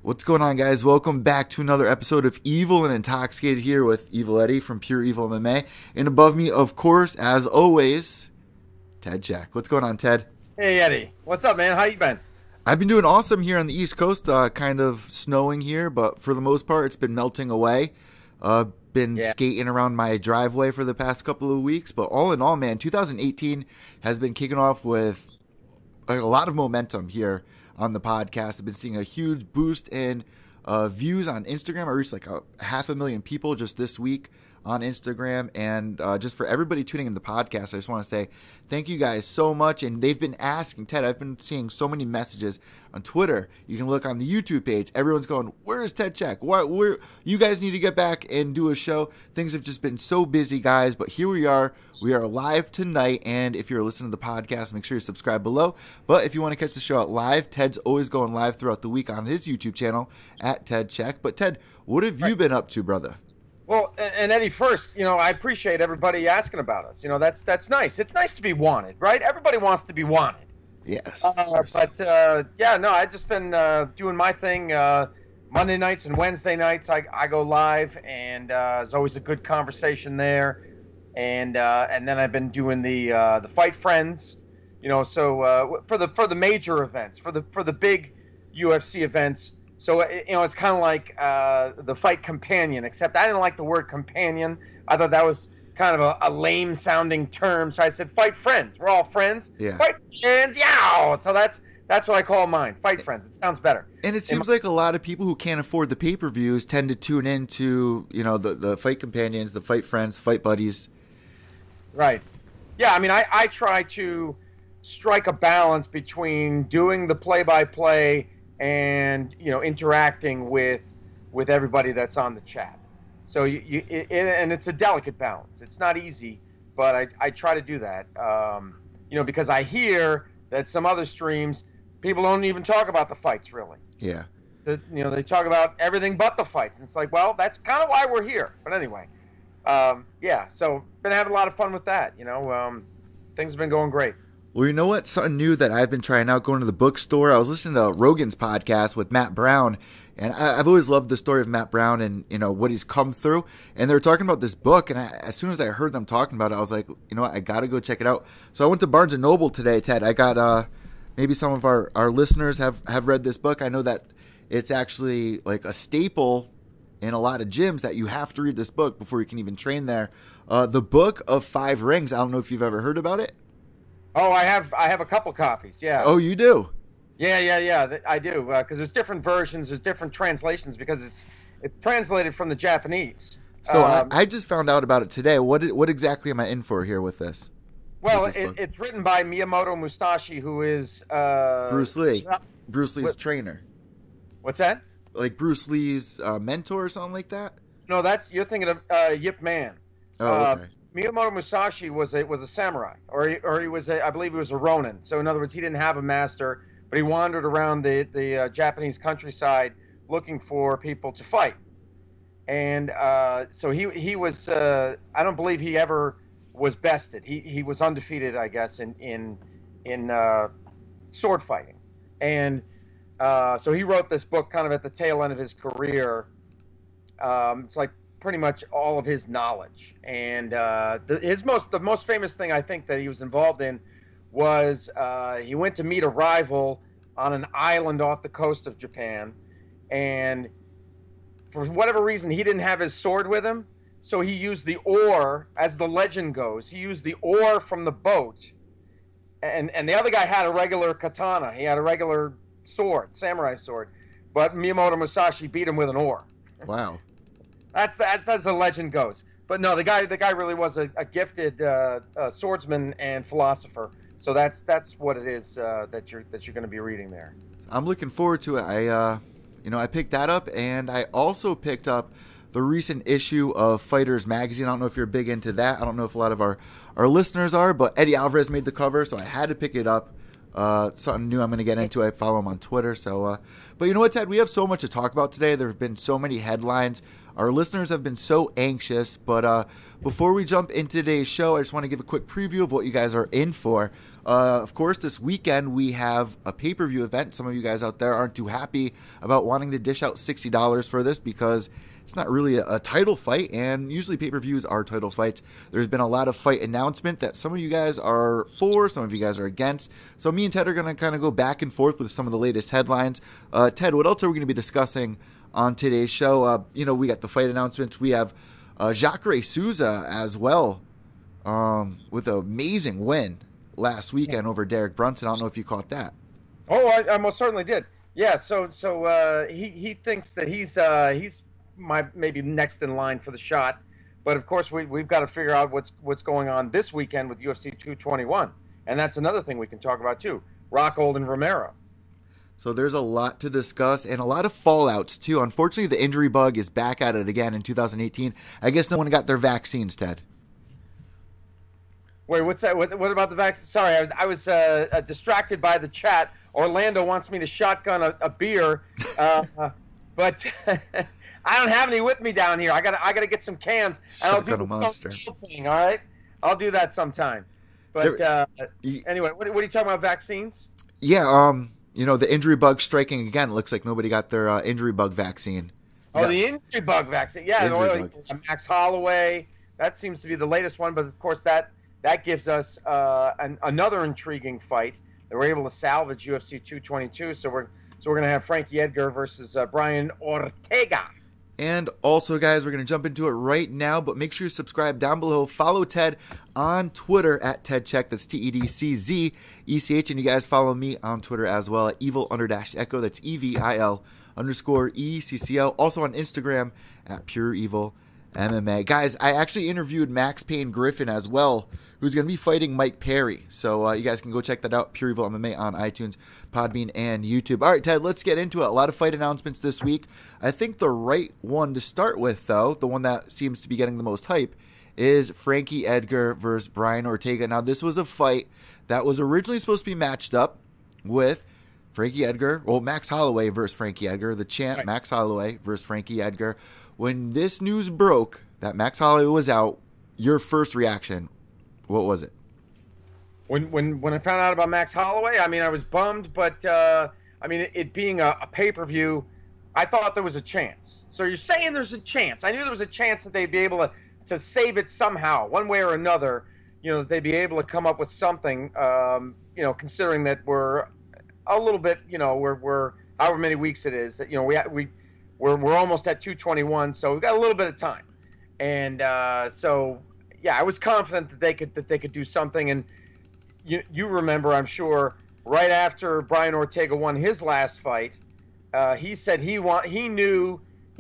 What's going on, guys? Welcome back to another episode of Evil and Intoxicated here with Evil Eddie from Pure Evil MMA. And above me, of course, as always, Ted Czech. What's going on, Ted? Hey, Eddie. What's up, man? How you been? I've been doing awesome here on the East Coast. Kind of snowing here, but for the most part, it's been melting away. Been skating around my driveway for the past couple of weeks. But all in all, man, 2018 has been kicking off with a lot of momentum here on the podcast. I've been seeing a huge boost in views on Instagram. I reached like 500,000 people just this week on Instagram. And just for everybody tuning in the podcast, I just want to say thank you guys so much. And they've been asking, Ted, I've been seeing so many messages on Twitter. You can look on the YouTube page. Everyone's going, where's Ted Czech? You guys need to get back and do a show. Things have just been so busy, guys. But here we are. We are live tonight. And if you're listening to the podcast, make sure you subscribe below. But if you want to catch the show out live, Ted's always going live throughout the week on his YouTube channel at Ted Czech. But Ted, what have you been up to, brother? Well, and Eddie, first, I appreciate everybody asking about us. That's nice. It's nice to be wanted, right? Everybody wants to be wanted. Yes. I've just been doing my thing. Monday nights and Wednesday nights, I go live, and there's always a good conversation there. And then I've been doing the Fight Friends, so for the major events, for the big UFC events. So, it's kind of like the Fight Companion, except I didn't like the word companion. I thought that was kind of a lame-sounding term, so I said Fight Friends. We're all friends. Yeah. Fight Friends, yeah! So that's what I call mine, Fight Friends. It sounds better. And it seems like a lot of people who can't afford the pay-per-views tend to tune into, the Fight Companions, the Fight Friends, Fight Buddies. Right. Yeah, I try to strike a balance between doing the play-by-play and interacting with everybody that's on the chat. So and it's a delicate balance. It's not easy, but I try to do that. Because I hear that some other streams people don't even talk about the fights really. Yeah. They talk about everything but the fights. And it's like, well, that's kind of why we're here. But anyway, so been having a lot of fun with that. Things have been going great. Well, you know what? Something new that I've been trying out, going to the bookstore. I was listening to Rogan's podcast with Matt Brown, and I've always loved the story of Matt Brown and, what he's come through. And they were talking about this book, and as soon as I heard them talking about it, I was like, what? I got to go check it out. So I went to Barnes & Noble today, Ted. I got maybe some of our listeners have read this book. I know that it's actually like a staple in a lot of gyms that you have to read this book before you can even train there. The Book of Five Rings. I don't know if you've ever heard about it. Oh, I have a couple copies, yeah. Oh, you do? Yeah, I do, because there's different versions, there's different translations, because it's translated from the Japanese. So I just found out about it today. What exactly am I in for here with this? Well, it's written by Miyamoto Musashi, who is... Bruce Lee. Bruce Lee's trainer. What's that? Like Bruce Lee's mentor or something like that? No, you're thinking of Yip Man. Oh, okay. Miyamoto Musashi was a samurai, or he was I believe he was a ronin. So in other words, he didn't have a master, but he wandered around the Japanese countryside looking for people to fight. And so he was I don't believe he ever was bested. He was undefeated, I guess, in sword fighting. And so he wrote this book kind of at the tail end of his career. It's like pretty much all of his knowledge, and the most famous thing I think that he was involved in was he went to meet a rival on an island off the coast of Japan, and for whatever reason he didn't have his sword with him, so he used the oar, as the legend goes. He used the oar from the boat, and the other guy had a regular katana. He had a regular sword, samurai sword, but Miyamoto Musashi beat him with an oar. Wow. That's as the legend goes. But no, the guy really was a gifted swordsman and philosopher. So that's what it is that you're going to be reading there. I'm looking forward to it. I picked that up, and I also picked up the recent issue of Fighters Magazine. I don't know if you're big into that. I don't know if a lot of our listeners are, but Eddie Alvarez made the cover, so I had to pick it up. something new I'm going to get into. I follow him on Twitter. So, but you know what, Ted? We have so much to talk about today. There have been so many headlines. Our listeners have been so anxious. But before we jump into today's show, I just want to give a quick preview of what you guys are in for. Of course, this weekend we have a pay-per-view event. Some of you guys out there aren't too happy about wanting to dish out $60 for this because it's not really a title fight, and usually pay-per-views are title fights. There's been a lot of fight announcement that some of you guys are for, some of you guys are against. So me and Ted are going to kind of go back and forth with some of the latest headlines. Ted, what else are we going to be discussing on today's show? We got the fight announcements. We have Jacare Souza as well, with an amazing win last weekend over Derek Brunson. I don't know if you caught that. Oh, I most certainly did. Yeah, so he thinks that he's maybe next in line for the shot, but of course we've got to figure out what's going on this weekend with UFC 221, and that's another thing we can talk about too. Rockhold and Romero. So there's a lot to discuss and a lot of fallouts too. Unfortunately, the injury bug is back at it again in 2018. I guess no one got their vaccines, Ted. Wait, what's that? What about the vaccine? Sorry, I was distracted by the chat. Orlando wants me to shotgun a beer, but. I don't have any with me down here. I gotta get some cans. And I'll do the monster thing. All right, I'll do that sometime. But anyway, what are you talking about? Vaccines? Yeah. The injury bug striking again. It looks like nobody got their injury bug vaccine. Oh, yeah. The injury bug vaccine. Yeah, Max Holloway. That seems to be the latest one. But of course, that gives us another intriguing fight that we're able to salvage UFC 222. So we're gonna have Frankie Edgar versus Brian Ortega. And also, guys, we're going to jump into it right now, but make sure you subscribe down below. Follow Ted on Twitter at Ted Czech. That's TEDCZECH. And you guys follow me on Twitter as well at evil_echo. That's EVIL_ECCO. Also on Instagram at Pure Evil MMA. Guys, I actually interviewed Max Payne Griffin as well, who's going to be fighting Mike Perry. So you guys can go check that out, Pure Evil MMA on iTunes, Podbean, and YouTube. All right, Ted, let's get into it. A lot of fight announcements this week. I think the right one to start with, though, the one that seems to be getting the most hype, is Frankie Edgar versus Brian Ortega. Now, this was a fight that was originally supposed to be matched up with Frankie Edgar, Max Holloway versus Frankie Edgar, the champ, right. Max Holloway versus Frankie Edgar. When this news broke that Max Holloway was out, your first reaction, what was it? When I found out about Max Holloway, I mean, I was bummed, but it being a pay-per-view, I thought there was a chance. So you're saying there's a chance. I knew there was a chance that they'd be able to save it somehow, one way or another. They'd be able to come up with something. Considering that we're a little bit, we're however many weeks it is that we're almost at 221, so we've got a little bit of time, and I was confident that they could do something. And you remember, I'm sure, right after Brian Ortega won his last fight, he said he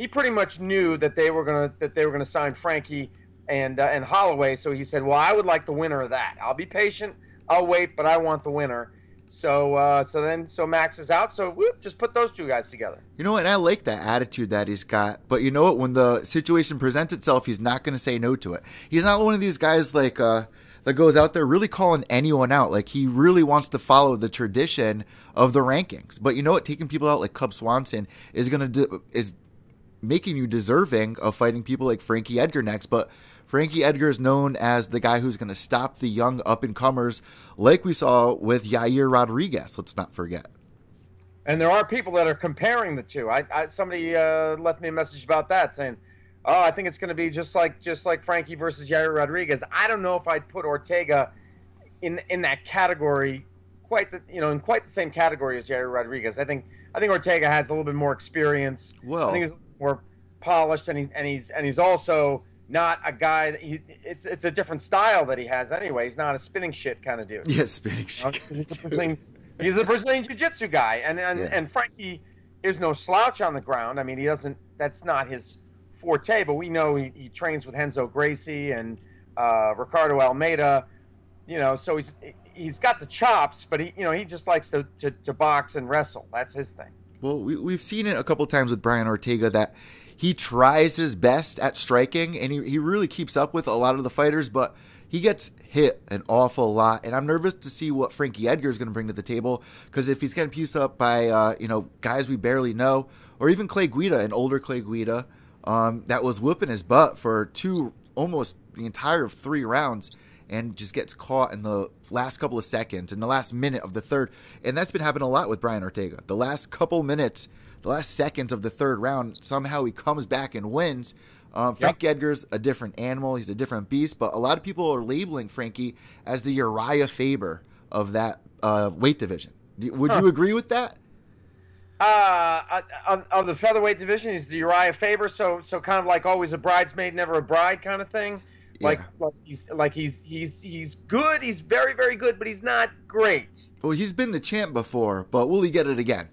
pretty much knew that they were gonna sign Frankie and Holloway. So he said, well, I would like the winner of that. I'll be patient, I'll wait, but I want the winner. So Max is out. So just put those two guys together. You know what? And I like that attitude that he's got. But you know what? When the situation presents itself, he's not going to say no to it. He's not one of these guys that goes out there really calling anyone out. Like, he really wants to follow the tradition of the rankings. But you know what? Taking people out like Cub Swanson is making you deserving of fighting people like Frankie Edgar next. But Frankie Edgar is known as the guy who's going to stop the young up-and-comers like we saw with Yair Rodriguez, let's not forget. And there are people that are comparing the two. Somebody left me a message about that saying, oh, I think it's going to be just like Frankie versus Yair Rodriguez. I don't know if I'd put Ortega in that category, in quite the same category as Yair Rodriguez. I think Ortega has a little bit more experience. Well, I think he's more polished, and he's also not a guy that it's a different style that he has anyway. He's not a spinning shit kind of dude. Yeah, spinning shit. He's a Brazilian Jiu-Jitsu guy, and Frankie is no slouch on the ground. I mean, that's not his forte, but we know he trains with Renzo Gracie and Ricardo Almeida. So he's got the chops, but he just likes to box and wrestle. That's his thing. Well, we've seen it a couple of times with Brian Ortega that he tries his best at striking, and he really keeps up with a lot of the fighters. But he gets hit an awful lot, and I'm nervous to see what Frankie Edgar is going to bring to the table, because if he's getting pieced up by guys we barely know, or even Clay Guida, an older Clay Guida, that was whooping his butt for almost the entire 3 rounds, and just gets caught in the last couple of seconds, in the last minute of the third. And that's been happening a lot with Brian Ortega. The last couple minutes, the last seconds of the third round, somehow he comes back and wins. Frankie Edgar's a different animal. He's a different beast. But a lot of people are labeling Frankie as the Uriah Faber of that weight division. Would you agree with that? Of the featherweight division, he's the Uriah Faber. So kind of like always a bridesmaid, never a bride kind of thing. Like he's good. He's very, very good, but he's not great. Well, he's been the champ before, but will he get it again?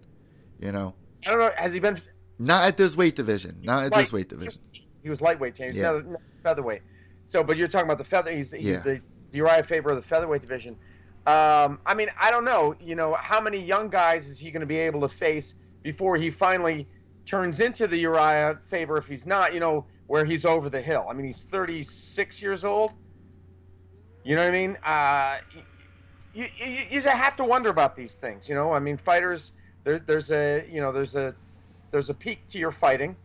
You know, I don't know. Has he been? Not at this weight division. This weight division. He was lightweight champ. He's not featherweight. So, but you're talking about the feather. He's the Uriah Faber of the featherweight division. I mean, I don't know. You know, how many young guys is he going to be able to face before he finally turns into the Uriah Faber? If he's not, where he's over the hill. I mean, he's 36 years old. You know what I mean? You have to wonder about these things. I mean, fighters. There's a peak to your fighting,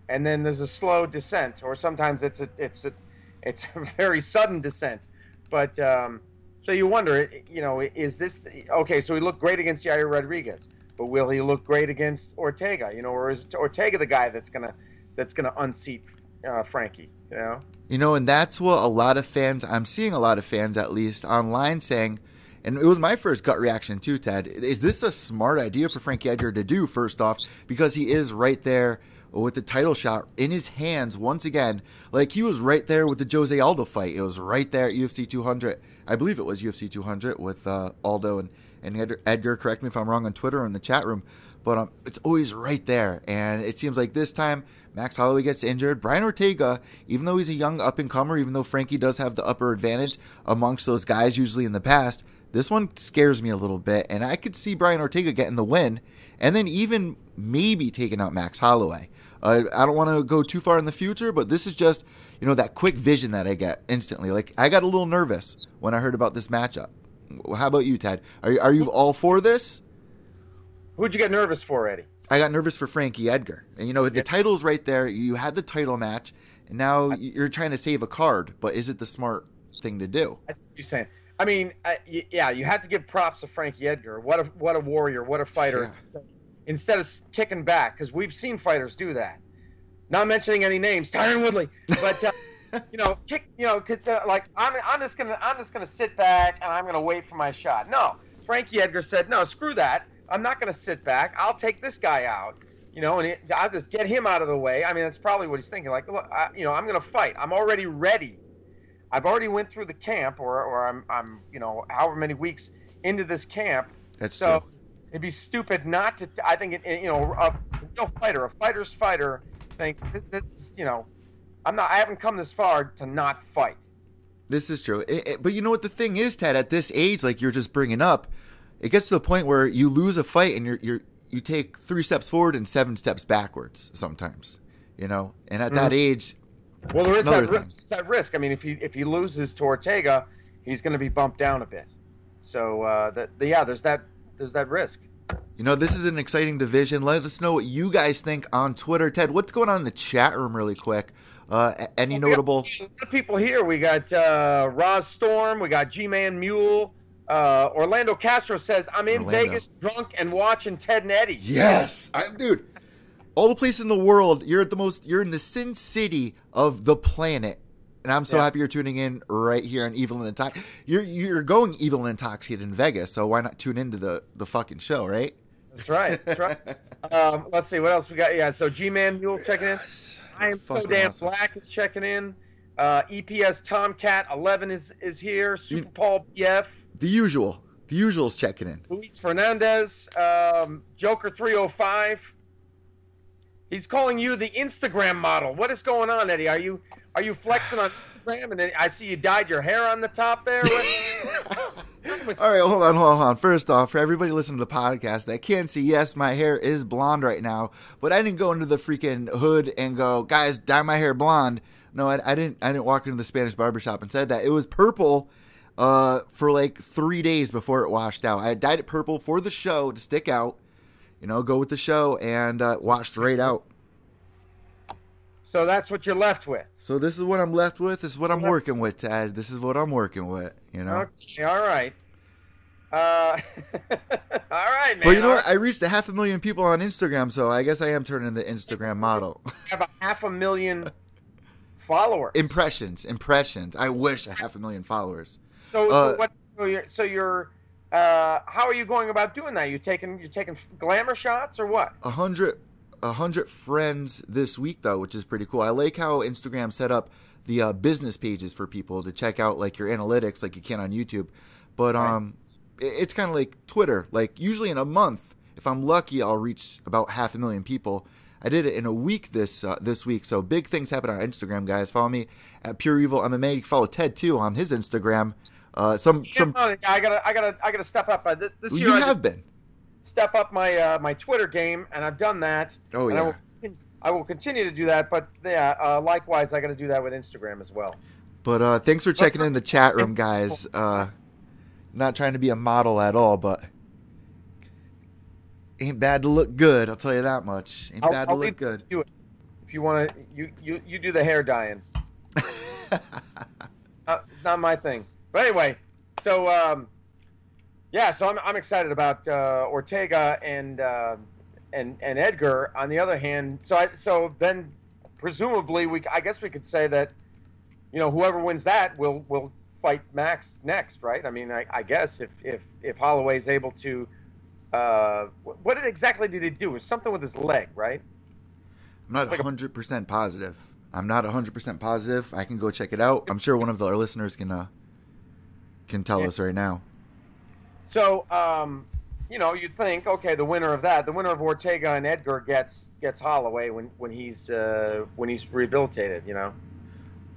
and then there's a slow descent, or sometimes it's a very sudden descent. But so you wonder, is this okay? So he looked great against Yair Rodriguez, but will he look great against Ortega? Or is Ortega the guy that's gonna unseat Frankie? And that's what I'm seeing a lot of fans, at least online, saying, and it was my first gut reaction too, Ted. Is this a smart idea for Frankie Edgar to do, first off, because he is right there with the title shot in his hands once again? Like, he was right there with the Jose Aldo fight. It was right there at UFC 200. I believe it was UFC 200 with Aldo and Edgar. Correct me if I'm wrong on Twitter or in the chat room. But it's always right there. And it seems like this time Max Holloway gets injured. Brian Ortega, even though he's a young up-and-comer, even though Frankie does have the upper advantage amongst those guys usually in the past, this one scares me a little bit. And I could see Brian Ortega getting the win and then even maybe taking out Max Holloway. I don't want to go too far in the future, but this is just, that quick vision that I get instantly. Like, I got a little nervous when I heard about this matchup. How about you, Ted? Are you all for this? Who'd you get nervous for, Eddie? I got nervous for Frankie Edgar. And, the title's right there. You had the title match, and now you're trying to save a card. But is it the smart thing to do? I see what you're saying. I mean, you had to give props to Frankie Edgar. What a warrior. What a fighter. Yeah. Instead of kicking back, because we've seen fighters do that. Not mentioning any names, Tyron Woodley. But, like, I'm just gonna sit back and I'm gonna wait for my shot. No, Frankie Edgar said, no, screw that. I'm not going to sit back. I'll take this guy out, and I'll just get him out of the way. I mean, that's probably what he's thinking. Like, look, I'm going to fight. I'm already ready. I've already went through the camp, or I'm however many weeks into this camp. That's so true. It'd be stupid not to. I think a fighter's fighter thinks this. I haven't come this far to not fight. This is true, but you know what the thing is, Ted? At this age, like you're just bringing up, it gets to the point where you lose a fight and you take 3 steps forward and 7 steps backwards sometimes, and at that age, well, there is that risk. I mean, if he loses to Ortega, he's going to be bumped down a bit. So there's that risk. This is an exciting division. Let us know what you guys think on Twitter. Ted, what's going on in the chat room really quick? Any notable? A lot of people here. We got Roz Storm. We got G-Man Mule. Orlando Castro says, I'm in Vegas drunk and watching Ted and Eddie. Yes. Dude, all the places in the world, you're in the Sin City of the planet. And I'm so happy you're tuning in right here on Evil and Intoxicated. You're going Evil and Intoxicated in Vegas, so why not tune into the fucking show, right? That's right. Let's see, what else we got? Yeah, so G-Man Mule checking in. I am so damn awesome. Black is checking in. EPS Tomcat 11 is here. Super Paul BF. The usual's checking in. Luis Fernandez, Joker 305. He's calling you the Instagram model. What is going on, Eddie? Are you flexing on Instagram? And then I see you dyed your hair on the top there. All right, hold on. First off, for everybody listening to the podcast that can't see, yes, my hair is blonde right now, but I didn't go into the freaking hood and go, guys, dye my hair blonde. No, I didn't walk into the Spanish barbershop and said that. It was purple for like 3 days before it washed out. I had dyed it purple for the show to stick out, go with the show, and washed right out. So that's what you're left with. So this is what I'm left with. This is what I'm working with, Ted. This is what I'm working with, Okay, all right. All right, man. But you know what? I reached 500,000 people on Instagram, so I guess I am turning the Instagram model. You have 500,000 followers. Impressions. I wish 500,000 followers. So you're how are you going about doing that? You're taking glamour shots or what? 100 friends this week, though, which is pretty cool. I like how Instagram set up the business pages for people to check out like your analytics like you can on YouTube. But right. It's kind of like Twitter. Like usually in a month, if I'm lucky, I'll reach about 500,000 people. I did it in a week this week. So big things happen on Instagram, guys. Follow me at Pure Evil MMA. You can follow Ted too on his Instagram. I gotta step up. This year you have been. Step up my Twitter game, and I've done that. Oh yeah. I will continue to do that, but yeah, likewise, I got to do that with Instagram as well. But thanks for checking in the chat room, guys. Not trying to be a model at all, but ain't bad to look good. I'll tell you that much. Ain't bad to look good. Do it. If you want to, you do the hair dyeing. Not my thing. But anyway, so. Yeah, so I'm excited about Ortega and Edgar. On the other hand, so then presumably I guess we could say that whoever wins that will fight Max next, right? I mean, I guess if Holloway's able to, what exactly did he do? It was something with his leg, right? I'm not 100% positive. I'm not 100% positive. I can go check it out. I'm sure one of our listeners can tell us right now. So, you'd think, okay, the winner of Ortega and Edgar gets Holloway when he's rehabilitated,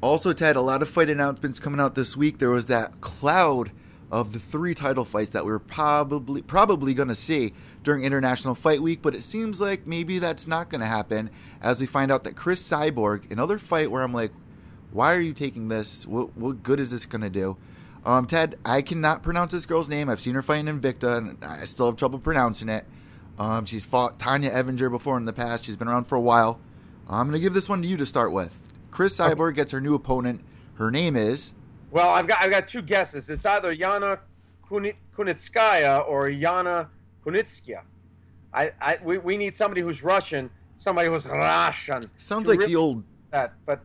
Also, Ted, a lot of fight announcements coming out this week. There was that cloud of the 3 title fights that we were probably going to see during International Fight Week, but it seems like maybe that's not going to happen as we find out that Chris Cyborg, another fight where I'm like, why are you taking this? What good is this going to do? Ted, I cannot pronounce this girl's name. I've seen her fight in Invicta, and I still have trouble pronouncing it. She's fought Tanya Evinger before in the past. She's been around for a while. I'm going to give this one to you to start with. Chris Cyborg gets her new opponent. Her name is... Well, I've got 2 guesses. It's either Yana Kunitskaya or Yana Kunitskaya. We need somebody who's Russian, somebody who's Russian. Sounds like the old... That, but...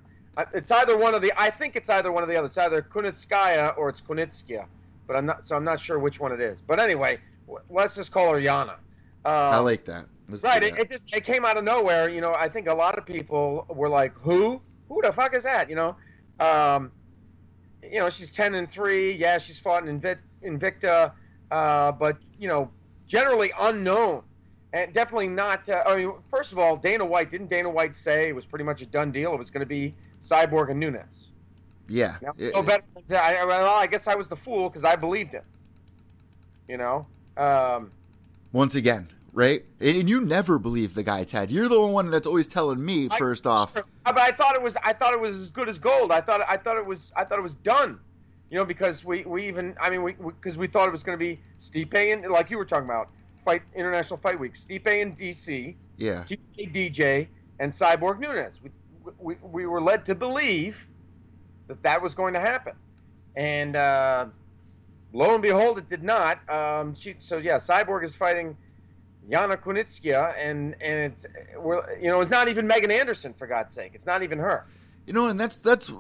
It's either one of the. I think it's either one of the other. It's either Kunitskaya or it's Kunitskaya, but I'm not sure which one it is. But anyway, let's just call her Yana. I like that. Right. It came out of nowhere. I think a lot of people were like, "Who the fuck is that?" She's 10-3. Yeah, she's fought in Invicta, but generally unknown. And definitely not. First of all, didn't Dana White say it was pretty much a done deal? It was going to be Cyborg and Nunes. Yeah. I guess I was the fool because I believed him. Once again, right? And you never believe the guy, Ted. You're the one that's always telling me first off. But I thought it was as good as gold. I thought it was done. Because we thought it was going to be Stipe and like you were talking about. International Fight Week, Stipe in DC, yeah, DJ, and Cyborg Nunes. We were led to believe that was going to happen, and lo and behold, it did not. Cyborg is fighting Yana Kunitskaya, and it's not even Megan Anderson, for God's sake. It's not even her. And that's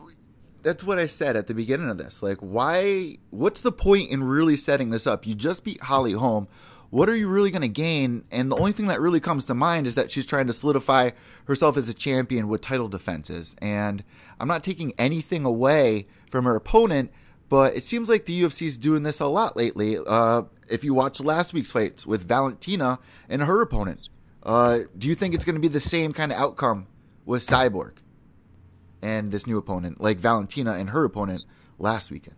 what I said at the beginning of this. Like, why? What's the point in really setting this up? You just beat Holly Holm. What are you really going to gain? And the only thing that really comes to mind is that she's trying to solidify herself as a champion with title defenses. And I'm not taking anything away from her opponent, but it seems like the UFC is doing this a lot lately. If you watch last week's fights with Valentina and her opponent, do you think it's going to be the same kind of outcome with Cyborg and this new opponent, like Valentina and her opponent last weekend?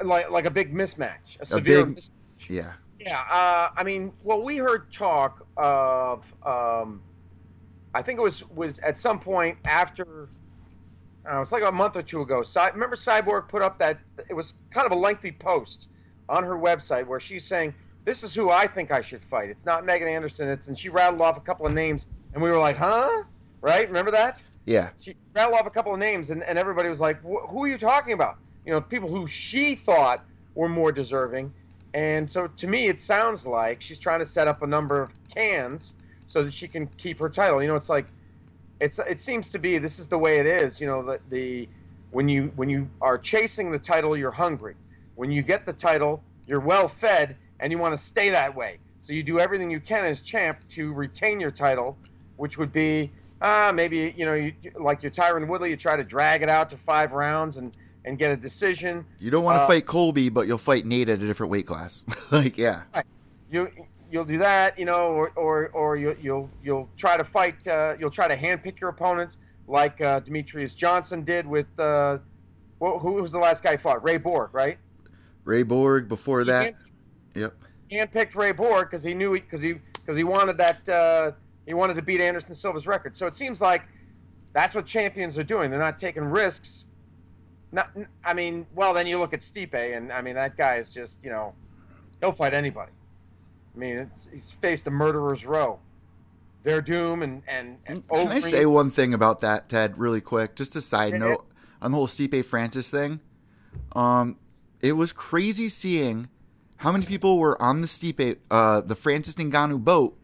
Like a big mismatch, a severe mismatch. Yeah. Yeah, we heard talk of, I think it was at some point after it's like a month or two ago. Remember Cyborg put up that, it was kind of a lengthy post on her website where she's saying, this is who I think I should fight. It's not Megan Anderson. And she rattled off a couple of names, and we were like, huh? Right? Remember that? Yeah. She rattled off a couple of names, and everybody was like, who are you talking about? People who she thought were more deserving. And so to me, it sounds like she's trying to set up a number of cans so that she can keep her title. It's like, it seems to be, this is the way it is. When you are chasing the title, you're hungry. When you get the title, you're well fed, and you want to stay that way. So you do everything you can as champ to retain your title, which would be maybe, like your Tyron Woodley, you try to drag it out to 5 rounds and get a decision. You don't want to fight Colby, but you'll fight Nate at a different weight class. Yeah. Right. You'll do that, or you'll try to fight. You'll try to handpick your opponents, like Demetrius Johnson did with who was the last guy he fought? Ray Borg, right? Ray Borg. Before that, yep. Handpicked Ray Borg because he knew because he wanted that he wanted to beat Anderson Silva's record. So it seems like that's what champions are doing. They're not taking risks. Then you look at Stipe, and that guy is just he'll fight anybody. He's faced a murderer's row. Their doom and Can I say one thing about that, Ted, really quick? Just a side note on the whole Stipe Francis thing. It was crazy seeing how many people were on the Stipe, the Francis Ngannou boat,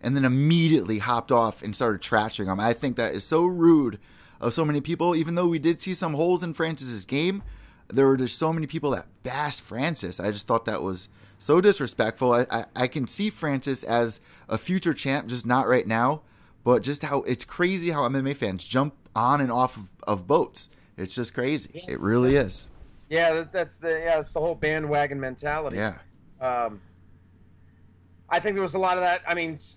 and then immediately hopped off and started trashing him. I think that is so rude of so many people. Even though we did see some holes in Francis's game, there were just so many people that bashed Francis. I just thought that was so disrespectful. I can see Francis as a future champ, just not right now. But just how it's crazy how MMA fans jump on and off of boats. It's just crazy. It really is. Yeah, that's the whole bandwagon mentality. Yeah. I think there was a lot of that.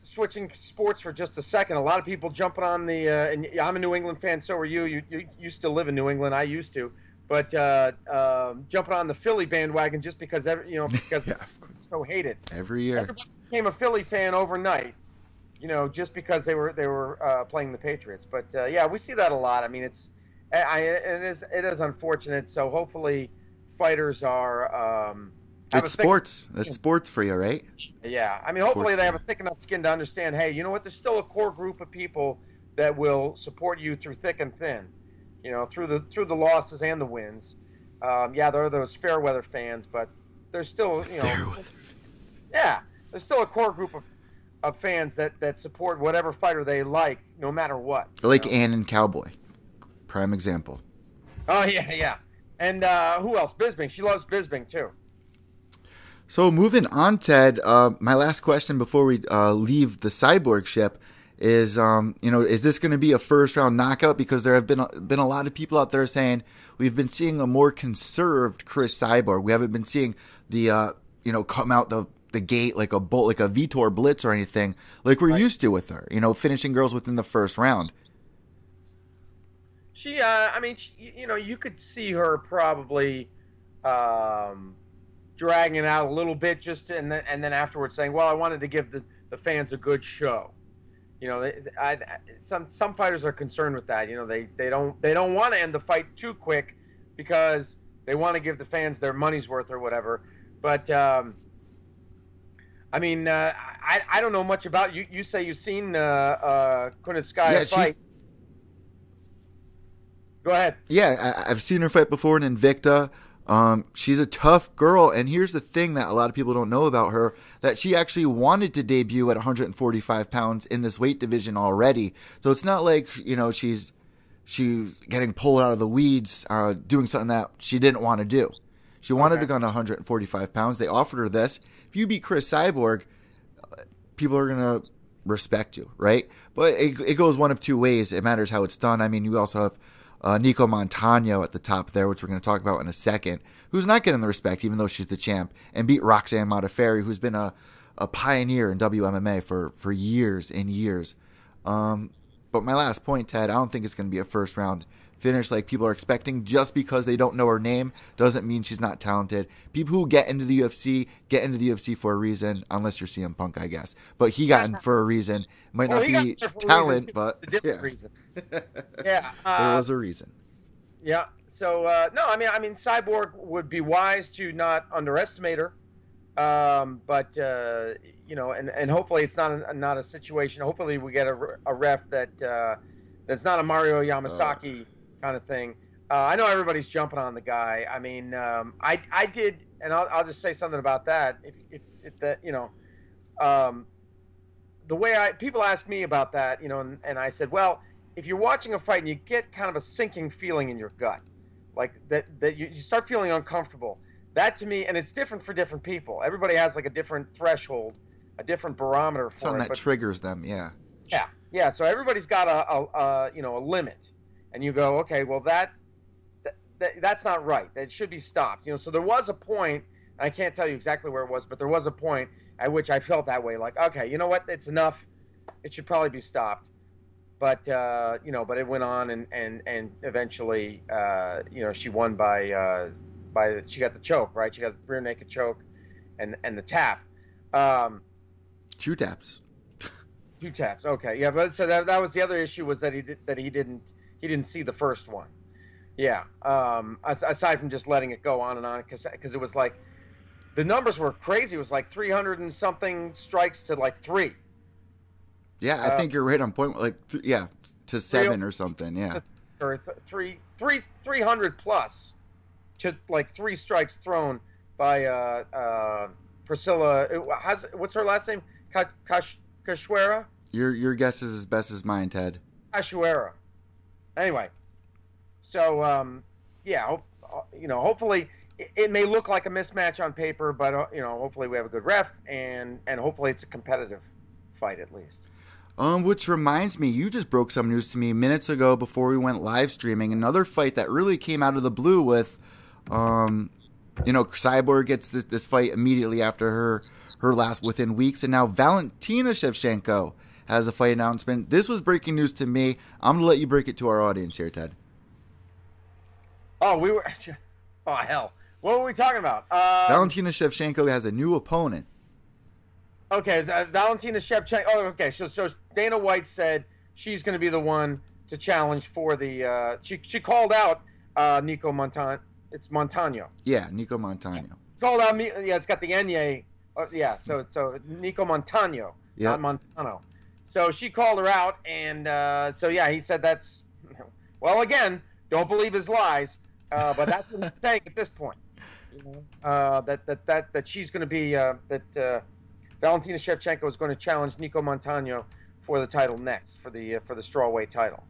Switching sports for just a second, a lot of people jumping on the. And I'm a New England fan, so are you. You still live in New England. I used to, but jumping on the Philly bandwagon just because because yeah, so hated every year. Everybody became a Philly fan overnight, just because they were playing the Patriots. But yeah, we see that a lot. It is unfortunate. So hopefully, fighters are. It's sports. That's sports for you, right? Yeah. Hopefully they have a thick enough skin to understand, hey, you know what? There's still a core group of people that will support you through thick and thin, through the losses and the wins. Yeah, there are those fair weather fans, but there's still, yeah, there's still a core group of fans that support whatever fighter they like, no matter what. Like Ann and Cowboy. Prime example. Oh, yeah. And who else? Bisping. She loves Bisping, too. So moving on, Ted, my last question before we leave the Cyborg ship is, is this going to be a first-round knockout? Because there have been a lot of people out there saying we've been seeing a more conserved Chris Cyborg. We haven't been seeing the, come out the gate like a bolt, like a Vitor Blitz or anything like we're used to with her, finishing girls within the first round. She, you could see her probably dragging it out a little bit, and then afterwards saying, "Well, I wanted to give the fans a good show." Some fighters are concerned with that. They don't want to end the fight too quick because they want to give the fans their money's worth or whatever. But I don't know much about you. You say you've seen Kunitskaya fight. Go ahead. Yeah, I've seen her fight before in Invicta. She's a tough girl, and here's the thing that a lot of people don't know about her, that she actually wanted to debut at 145 pounds in this weight division already. So it's not like, she's getting pulled out of the weeds, doing something that she didn't want to do. She wanted to go on 145 pounds. They offered her this. If you beat Chris Cyborg, people are going to respect you, right? But it goes one of two ways. It matters how it's done. You also have Nico Montano at the top there, which we're going to talk about in a second, who's not getting the respect, even though she's the champ, and beat Roxanne Modafferi, who's been a pioneer in WMMA for years and years. But my last point, Ted, I don't think it's going to be a first-round finish like people are expecting. Just because they don't know her name doesn't mean she's not talented. People who get into the UFC for a reason, unless you're CM Punk, I guess. But he got in for a reason. Might not be talent, but a different reason. Yeah, there was a reason. Yeah. So no, I mean, Cyborg would be wise to not underestimate her, but you know, and hopefully it's not a situation. Hopefully we get a ref that's not a Mario Yamasaki kind of thing. I know everybody's jumping on the guy. I mean, I did, and I'll just say something about that. If that, you know, the way people ask me about that, you know, and I said, well, if you're watching a fight and you get kind of a sinking feeling in your gut, like that you start feeling uncomfortable, that to me, and it's different for different people. Everybody has like a different threshold, a different barometer for something that triggers them. Yeah. Yeah. So everybody's got a you know, a limit, and you go, okay, well that's not right. That should be stopped. You know, so there was a point, and I can't tell you exactly where it was, but there was a point at which I felt that way. Like, okay, you know what? It's enough. It should probably be stopped. But you know, but it went on, and eventually, you know, she won by she got the choke, right? She got the rear naked choke, and the tap. 2 taps. 2 taps. Okay, yeah, but so that was the other issue, was that he didn't see the first one. Yeah. Aside from just letting it go on and on, because it was like the numbers were crazy. It was like 300 and something strikes to like 3. Yeah, I think you're right on point. Like, yeah, to 7 or something. Yeah. Or 300 plus to like 3 strikes thrown by Priscilla. What's her last name? Cachoeira? Your guess is as best as mine, Ted. Cachoeira. Anyway, so yeah, you know, hopefully it may look like a mismatch on paper, but you know, hopefully we have a good ref, and hopefully it's a competitive fight at least. Which reminds me, you just broke some news to me minutes ago before we went live streaming. Another fight that really came out of the blue with, you know, Cyborg gets this fight immediately after her last, within weeks, and now Valentina Shevchenko has a fight announcement. This was breaking news to me. I'm gonna let you break it to our audience here, Ted. Oh, hell, what were we talking about? Valentina Shevchenko has a new opponent. Okay, Valentina Shevchenko. Oh, okay. So Dana White said she's going to be the one to challenge for the. She called out Nico Montano. It's Montano. Yeah, Nico Montano. Called out. Yeah, it's got the Enye. Yeah, so Nico Montano, not Montano. So she called her out, and so yeah, he said that's. Well, again, don't believe his lies, but that's what he's saying at this point. You know, that she's going to be Valentina Shevchenko is going to challenge Nico Montano for the title next, for the strawweight title.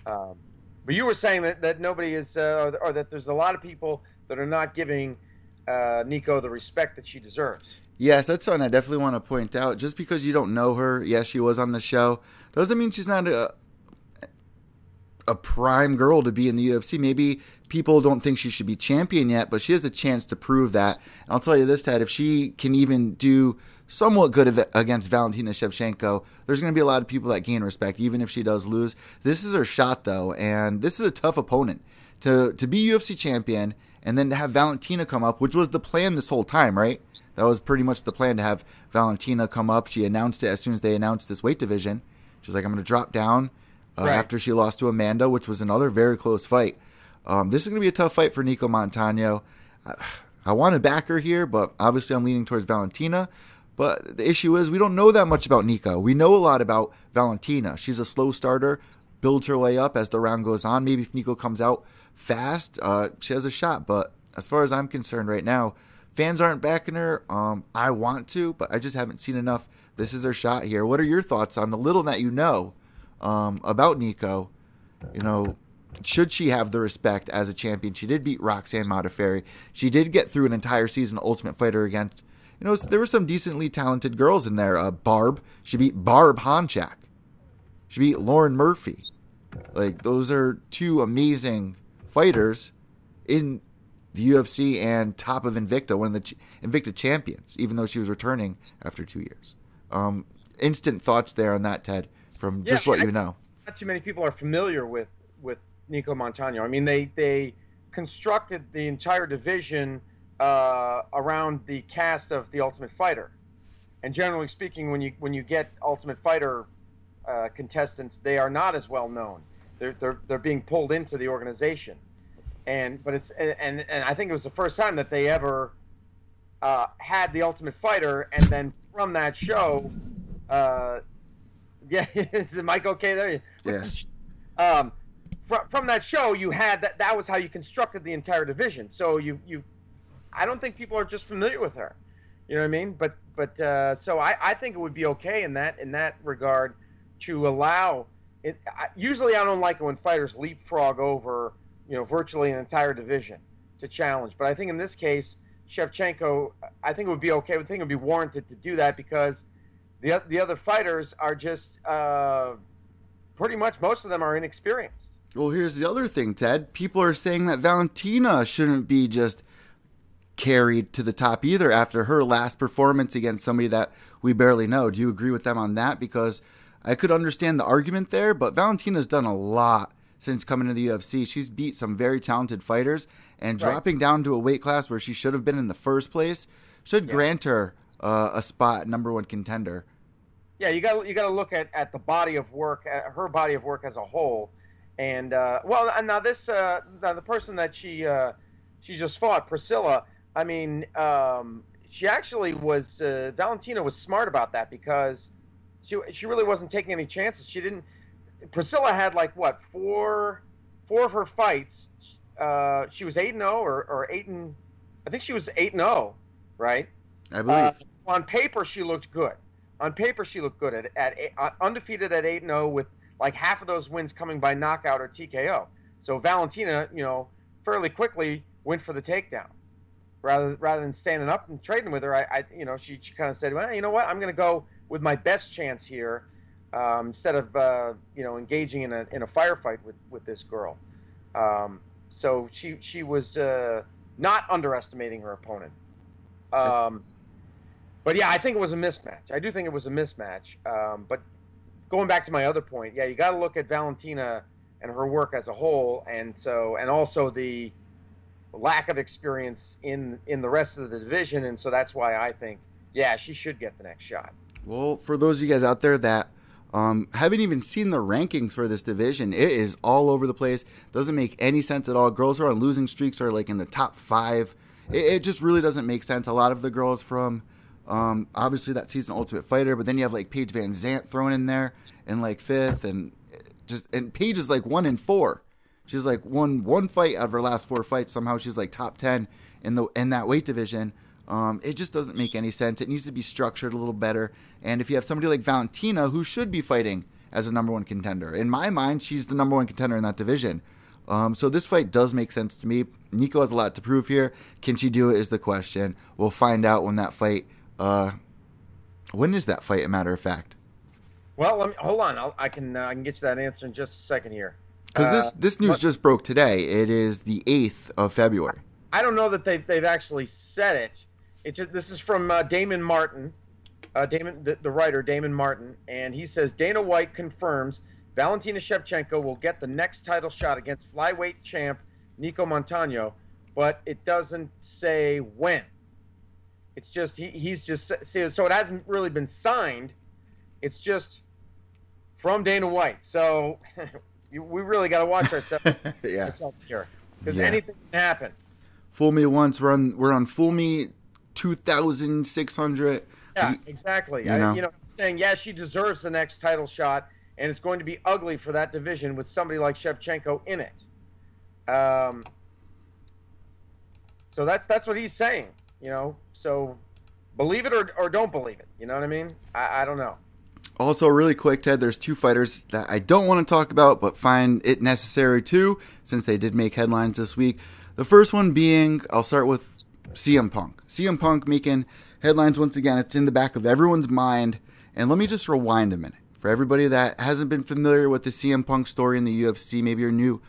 But you were saying that nobody is, or that there's a lot of people that are not giving Nico the respect that she deserves. Yes, that's something I definitely want to point out. Just because you don't know her, yes, she was on the show, doesn't mean she's not a prime girl to be in the UFC. Maybe people don't think she should be champion yet, but she has the chance to prove that. And I'll tell you this, Ted, if she can even do somewhat good against Valentina Shevchenko, there's going to be a lot of people that gain respect, even if she does lose. This is her shot, though, and this is a tough opponent. To be UFC champion and then to have Valentina come up, which was the plan this whole time, right? That was pretty much the plan, to have Valentina come up. She announced it as soon as they announced this weight division. She was like, I'm going to drop down right after she lost to Amanda, which was another very close fight. This is going to be a tough fight for Nico Montano. I want to back her here, but obviously I'm leaning towards Valentina. But the issue is we don't know that much about Nico. We know a lot about Valentina. She's a slow starter, builds her way up as the round goes on. Maybe if Nico comes out fast, she has a shot. But as far as I'm concerned right now, fans aren't backing her. I want to, but I just haven't seen enough. This is her shot here. What are your thoughts on the little that you know about Nico? You know, should she have the respect as a champion? She did beat Roxanne Modafferi. She did get through an entire season of Ultimate Fighter against, you know, there were some decently talented girls in there. Barb. She beat Barb Honchak. She beat Lauren Murphy. Like, those are 2 amazing fighters in the UFC and top of Invicta, one of the Invicta champions, even though she was returning after 2 years. Instant thoughts there on that, Ted, from just what you know. Not too many people are familiar with Nico Montano. I mean, they constructed the entire division around the cast of The Ultimate Fighter, and generally speaking, when you get Ultimate Fighter contestants, they are not as well known. They're being pulled into the organization, but I think it was the first time that they ever had the Ultimate Fighter, and then from that show, yeah, is the mic okay there? Yeah. From that show, you had that was how you constructed the entire division. So I don't think people are just familiar with her. You know what I mean? But so I think it would be okay in that regard to allow it. Usually, I don't like it when fighters leapfrog over virtually an entire division to challenge. But I think in this case, Shevchenko, I think it would be okay. I think it would be warranted to do that because the other fighters are just pretty much most of them are inexperienced. Well, here's the other thing, Ted. People are saying that Valentina shouldn't be just carried to the top either after her last performance against somebody that we barely know. Do you agree with them on that? Because I could understand the argument there, but Valentina's done a lot since coming to the UFC. She's beat some very talented fighters, and dropping down to a weight class where she should have been in the first place should grant her a spot, #1 contender. Yeah, you got to look at the body of work, at her body of work as a whole. And now this the person that she just fought, Priscilla. I mean, she actually was Valentina was smart about that because she really wasn't taking any chances. She didn't. Priscilla had like what four of her fights. She was 8-0 or 8 and I think she was 8-0, right? I believe. On paper, she looked good. On paper, she looked good at undefeated at 8-0 with like half of those wins coming by knockout or TKO. So Valentina, fairly quickly went for the takedown, rather than standing up and trading with her. She kind of said, well, you know what, I'm going to go with my best chance here, instead of engaging in a firefight with this girl. So she was not underestimating her opponent. But yeah, I think it was a mismatch. I do think it was a mismatch. But going back to my other point, yeah, you got to look at Valentina and her work as a whole, and also the lack of experience in the rest of the division, and so that's why I think, yeah, she should get the next shot. Well, for those of you guys out there that haven't even seen the rankings for this division, it is all over the place. Doesn't make any sense at all. Girls who are on losing streaks are like in the top 5. It just really doesn't make sense. A lot of the girls from obviously that season Ultimate Fighter, but then you have like Paige Van Zandt thrown in there in like 5th, and Paige is like 1-4. She's like won one fight out of her last 4 fights. Somehow she's like top 10 in that weight division. It just doesn't make any sense. It needs to be structured a little better. And if you have somebody like Valentina who should be fighting as a #1 contender, in my mind, she's the #1 contender in that division. So this fight does make sense to me. Nico has a lot to prove here. Can she do it is the question. We'll find out when that fight. When is that fight? A matter of fact. Well, hold on. I can get you that answer in just a second here. Because this news just broke today. It is the 8th of February. I don't know that they've actually said it. This is from Damon Martin, the writer Damon Martin, and he says Dana White confirms Valentina Shevchenko will get the next title shot against flyweight champ Nico Montano, but it doesn't say when. It's just he's just so it hasn't really been signed. It's just from Dana White. So we really got to watch ourselves here because anything can happen. Fool me once. We're on Fool Me 2,600. Yeah, exactly. Saying she deserves the next title shot, and it's going to be ugly for that division with somebody like Shevchenko in it. So that's what he's saying. So believe it or don't believe it. You know what I mean? I don't know. Also, really quick, Ted, there's 2 fighters that I don't want to talk about, but find it necessary to, since they did make headlines this week. The first one being, I'll start with CM Punk. CM Punk making headlines once again. It's in the back of everyone's mind. And let me just rewind a minute. For everybody that hasn't been familiar with the CM Punk story in the UFC, maybe you're a new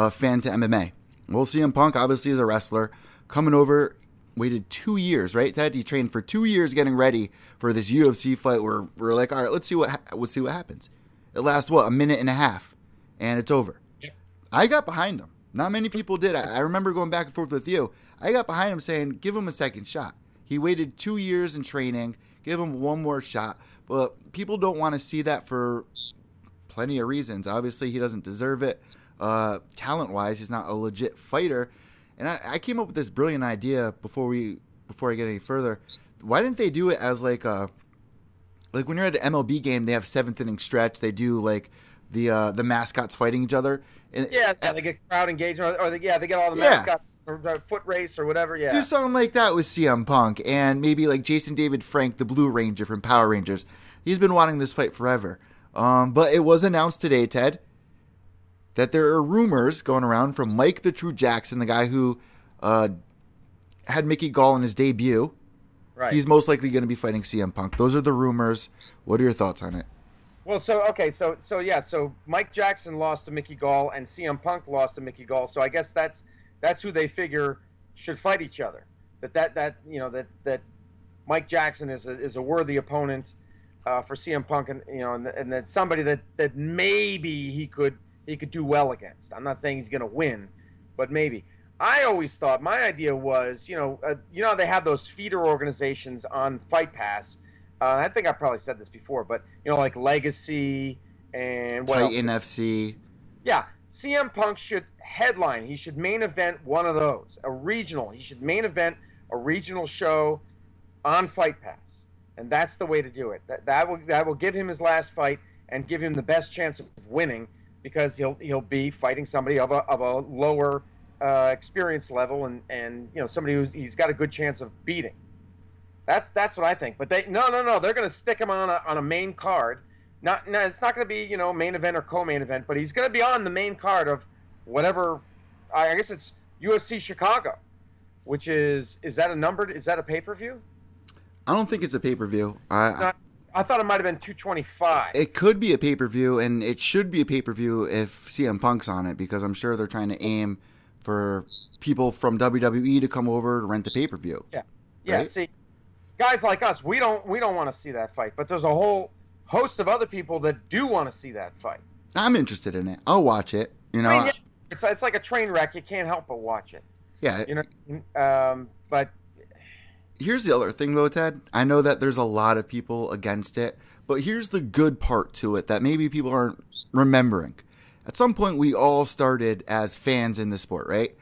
fan to MMA. Well, CM Punk obviously is a wrestler. Coming over, waited 2 years, right, Ted? He trained for 2 years getting ready for this UFC fight where we're like, all right, let's see what happens. It lasts, a minute and a half, and it's over. Yep. I got behind him. Not many people did. I remember going back and forth with you. I got behind him saying, give him a second shot. He waited 2 years in training. Give him one more shot. But people don't want to see that for plenty of reasons. Obviously, he doesn't deserve it. Talent-wise, he's not a legit fighter. And I came up with this brilliant idea before I get any further. Why didn't they do it as like when you're at an MLB game, they have seventh inning stretch. They do like the mascots fighting each other. And, they get crowd engagement, or they get all the mascots, or foot race or whatever. Yeah, do something like that with CM Punk, and maybe like Jason David Frank, the Blue Ranger from Power Rangers. He's been wanting this fight forever. But it was announced today, Ted, that there are rumors going around from Mike the True Jackson, the guy who had Mickey Gall in his debut. Right. He's most likely going to be fighting CM Punk. Those are the rumors. What are your thoughts on it? Well, so Mike Jackson lost to Mickey Gall and CM Punk lost to Mickey Gall. So I guess that's who they figure should fight each other. That Mike Jackson is a worthy opponent for CM Punk, and that somebody that maybe he could do well against. I'm not saying he's going to win, but maybe. I always thought, my idea was, they have those feeder organizations on Fight Pass. I think I probably said this before, but like Legacy and Titan FC. Yeah, CM Punk should headline. He should main event one of those, a regional. He should main event a regional show on Fight Pass, and that's the way to do it. That will give him his last fight and give him the best chance of winning, because he'll be fighting somebody of a lower experience level and somebody he's got a good chance of beating. That's what I think. But they're going to stick him on a main card. It's not going to be main event or co-main event, but he's going to be on the main card of whatever. I guess it's UFC Chicago, which is that a pay-per-view? I don't think it's a pay-per-view. I thought it might have been 225. It could be a pay-per-view, and it should be a pay-per-view if CM Punk's on it, because I'm sure they're trying to aim for people from WWE to come over to rent the pay-per-view. Yeah. Right? See, guys like us, we don't want to see that fight, but there's a whole host of other people that do want to see that fight. I'm interested in it. I'll watch it. It's like a train wreck. You can't help but watch it. Yeah. But here's the other thing, though, Ted. I know that there's a lot of people against it, but here's the good part to it that maybe people aren't remembering. At some point, we all started as fans in the sport, right?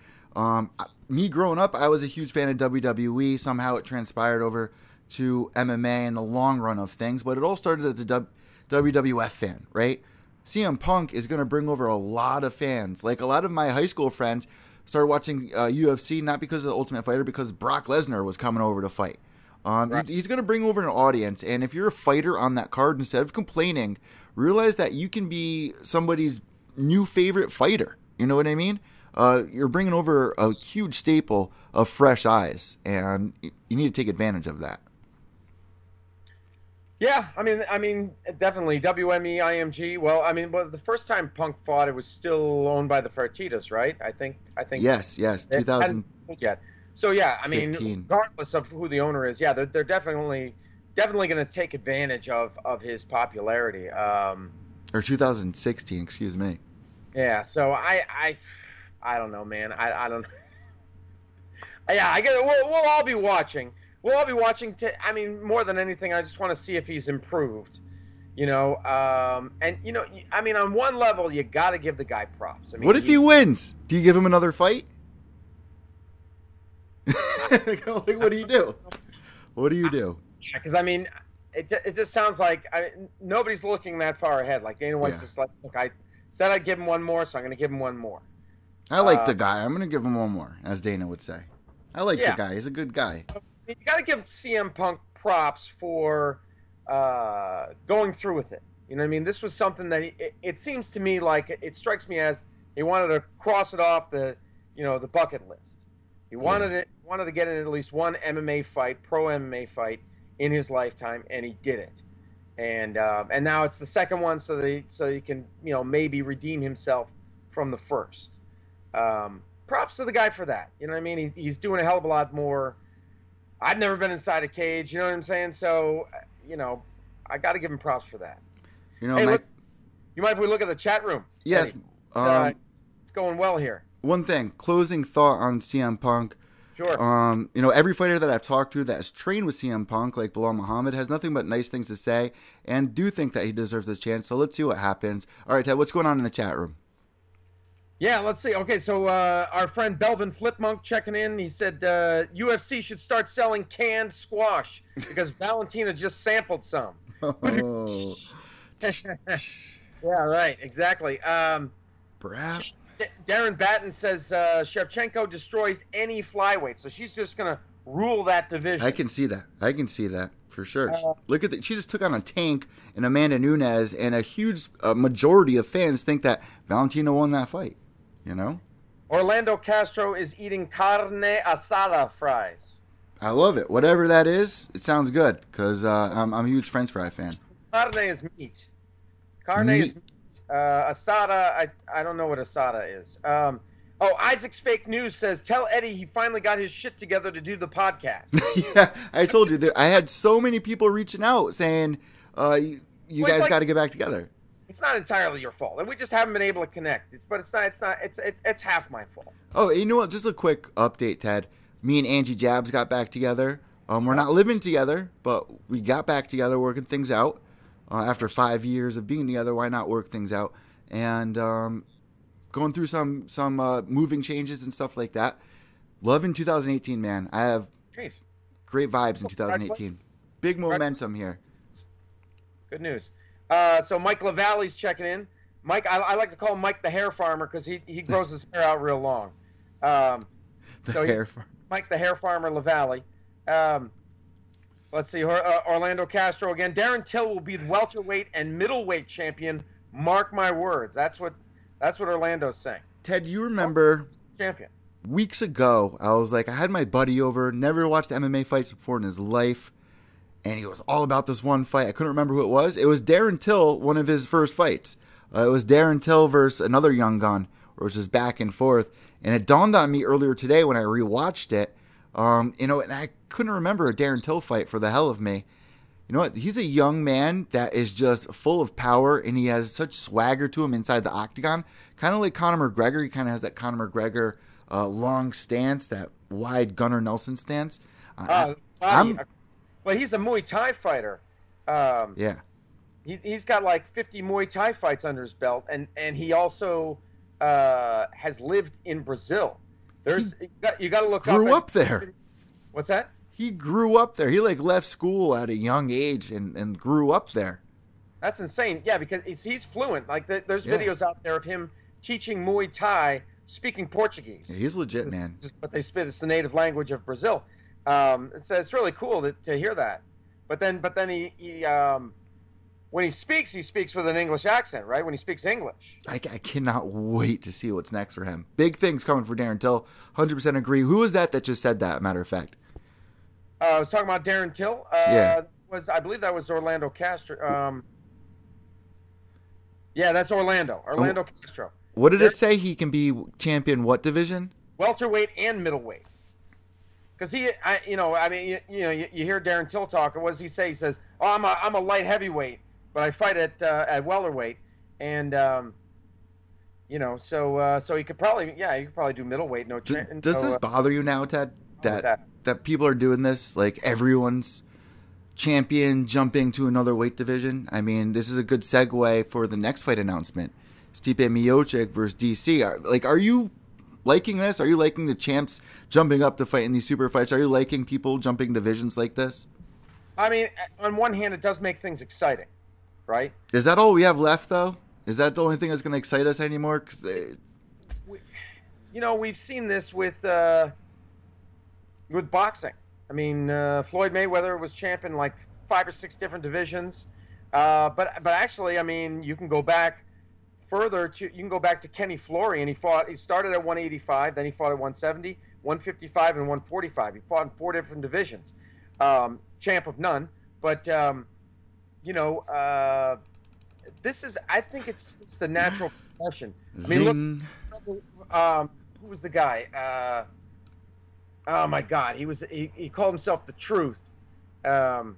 Me growing up, I was a huge fan of WWE. Somehow it transpired over to MMA in the long run of things, but it all started as the WWF fan, right? CM Punk is going to bring over a lot of fans. Like a lot of my high school friends started watching UFC not because of the Ultimate Fighter, because Brock Lesnar was coming over to fight. Right. He's going to bring over an audience, and if you're a fighter on that card, instead of complaining, realize that you can be somebody's new favorite fighter. You know what I mean? You're bringing over a huge staple of fresh eyes, and you need to take advantage of that. Yeah, I mean, definitely WME, IMG. Well, the first time Punk fought, it was still owned by the Fertittas, right? I think. Yes, 2000. Yet. So yeah, 15. Regardless of who the owner is, yeah, they're definitely going to take advantage of his popularity. Or 2016, excuse me. Yeah, so I don't know, man. I don't. Yeah, I get it. We'll all be watching. We'll all be watching. More than anything, I just want to see if he's improved. On one level, you got to give the guy props. What if he wins? Do you give him another fight? Like, what do you do? What do you do? Because it just sounds like nobody's looking that far ahead. Like Dana White's just like, look, I said I'd give him one more, so I'm going to give him one more. I like the guy. I'm going to give him one more, as Dana would say. I like the guy. He's a good guy. You got to give CM Punk props for going through with it. You know what I mean? This was something that it seems to me like it strikes me as he wanted to cross it off the bucket list. He wanted to get in at least one MMA fight, pro MMA fight in his lifetime, and he did it. And now it's the second one, so he can maybe redeem himself from the first. Props to the guy for that. You know what I mean? He's doing a hell of a lot more. I've never been inside a cage. You know what I'm saying? So I got to give him props for that. Hey, you mind if we look at the chat room? Yes. It's going well here. One thing, closing thought on CM Punk. Sure. You know, every fighter that I've talked to that has trained with CM Punk, like Bilal Muhammad, has nothing but nice things to say and do think that he deserves this chance. So let's see what happens. All right, Ted, what's going on in the chat room? Yeah, let's see. Okay, so our friend Belvin Flipmonk checking in. He said UFC should start selling canned squash because Valentina just sampled some. Oh. Yeah, right. Exactly. Perhaps. Darren Batten says Shevchenko destroys any flyweight, so she's just gonna rule that division. I can see that. I can see that for sure. Look at that. She just took on a tank and Amanda Nunes, and a huge majority of fans think that Valentina won that fight. You know. Orlando Castro is eating carne asada fries. I love it. Whatever that is, it sounds good because I'm a huge French fry fan. Carne is meat. Carne is meat. Asada, I don't know what asada is. Isaac's Fake News says, tell Eddie he finally got his shit together to do the podcast. Yeah, I told you. I had so many people reaching out saying, you guys got to get back together. It's not entirely your fault. And we just haven't been able to connect. It's half my fault. Oh, you know what? Just a quick update, Ted. Me and Angie Jabs got back together. We're not living together, but we got back together working things out. After 5 years of being together, why not work things out? And going through some moving changes and stuff like that. Loving 2018, man. I have great vibes in 2018. Big momentum here. Good news. So Mike LaValle's checking in. Mike, I like to call him Mike the hair farmer because he grows his hair out real long. Mike the hair farmer LaValle. Let's see, Orlando Castro again. Darren Till will be the welterweight and middleweight champion. Mark my words. That's what Orlando's saying. Ted, you remember champion weeks ago? I was like, I had my buddy over, never watched MMA fights before in his life, and he was all about this one fight. I couldn't remember who it was. It was Darren Till, one of his first fights. It was Darren Till versus another young gun, where it was just back and forth. And it dawned on me earlier today when I rewatched it. And I couldn't remember a Darren Till fight for the hell of me. You know what? He's a young man that is just full of power, and he has such swagger to him inside the octagon. Kind of like Conor McGregor. He kind of has that Conor McGregor long stance, that wide Gunnar Nelson stance. Well, he's a Muay Thai fighter. Yeah. He's got like 50 Muay Thai fights under his belt, and he also has lived in Brazil. You got to look up. Grew up there. What's that? He grew up there. He left school at a young age and grew up there. That's insane. Yeah, because he's fluent. Like there's videos out there of him teaching Muay Thai, speaking Portuguese. Yeah, he's legit, man. But they spit. It's the native language of Brazil. It's really cool to hear that. But then he when he speaks with an English accent, right? When he speaks English. I cannot wait to see what's next for him. Big things coming for Darren Till. 100% agree. Who was that just said that, matter of fact? I was talking about Darren Till. I believe that was Orlando Castro. Yeah, that's Orlando Castro. What did it say? He can be champion what division? Welterweight and middleweight. Because you hear Darren Till talk, and what does he say? He says, "Oh, I'm a light heavyweight, but I fight at welterweight," and so he could probably do middleweight. Does this bother you now, Ted? That people are doing this, like everyone's champion jumping to another weight division? I mean, this is a good segue for the next fight announcement: Stipe Miocic versus DC. Are you liking this? Are you liking the champs jumping up to fight in these super fights? Are you liking people jumping divisions like this? I mean, on one hand, it does make things exciting, right? Is that all we have left, though? Is that the only thing that's going to excite us anymore? We've seen this with boxing. I mean, Floyd Mayweather was champ in like 5 or 6 different divisions. But actually, I mean, you can go back further you can go back to Kenny Flory, and he started at 185, then he fought at 170, 155, and 145. He fought in 4 different divisions. Champ of none, but I think it's the natural progression. I mean, look, who was the guy? Oh my God, he called himself the Truth. Now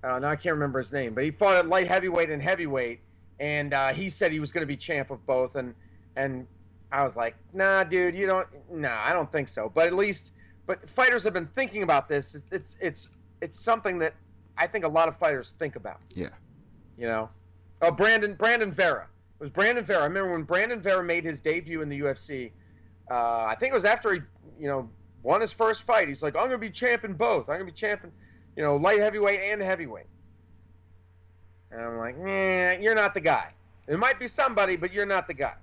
I can't remember his name, but he fought at light heavyweight and heavyweight, and he said he was going to be champ of both. And I was like, nah, dude, I don't think so. But but fighters have been thinking about this. It's something that I think a lot of fighters think about. Yeah. You know? Oh, Brandon Vera. It was Brandon Vera. I remember when Brandon Vera made his debut in the UFC. I think it was after he, won his first fight. He's like, I'm going to be champion both. I'm going to be champion, light heavyweight and heavyweight. And I'm like, nah, you're not the guy. It might be somebody, but you're not the guy.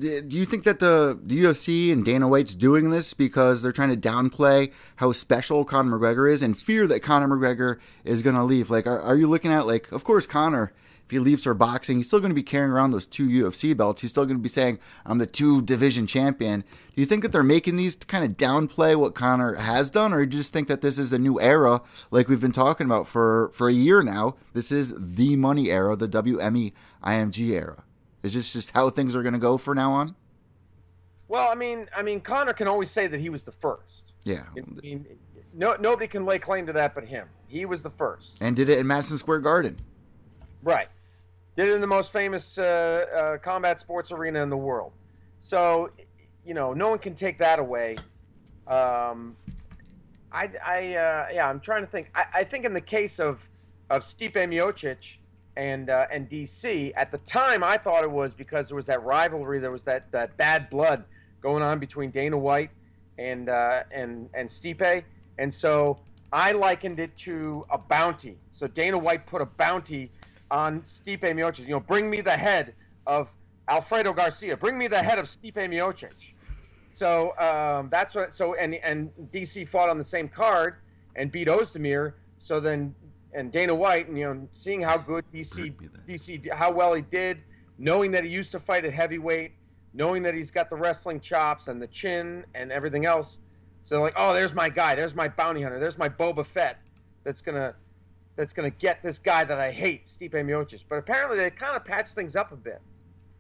Do you think that the UFC and Dana White's doing this because they're trying to downplay how special Conor McGregor is and fear that Conor McGregor is going to leave? Like, are you looking at, like, of course, Conor, if he leaves for boxing, he's still going to be carrying around those 2 UFC belts. He's still going to be saying, I'm the 2-division champion. Do you think that they're making these to kind of downplay what Conor has done, or do you just think that this is a new era like we've been talking about for a year now? This is the money era, the WME IMG era. Is this just how things are going to go for now on? Well, I mean, Conor can always say that he was the first. Yeah. Nobody can lay claim to that but him. He was the first. And did it in Madison Square Garden. Right. Did it in the most famous combat sports arena in the world. So, no one can take that away. I'm trying to think. I think in the case of Stipe Miocic and DC, at the time I thought it was because there was that rivalry, there was that bad blood going on between Dana White and Stipe, and so I likened it to a bounty. So Dana White put a bounty on Stipe Miocic. Bring me the head of Alfredo Garcia. Bring me the head of Stipe Miocic. So that's what. So and DC fought on the same card and beat Ozdemir. So then. And Dana White, and seeing how good DC, how well he did, knowing that he used to fight at heavyweight, knowing that he's got the wrestling chops and the chin and everything else, so like, oh, there's my guy, there's my bounty hunter, there's my Boba Fett, that's gonna get this guy that I hate, Stipe Miocic. But apparently they kind of patched things up a bit,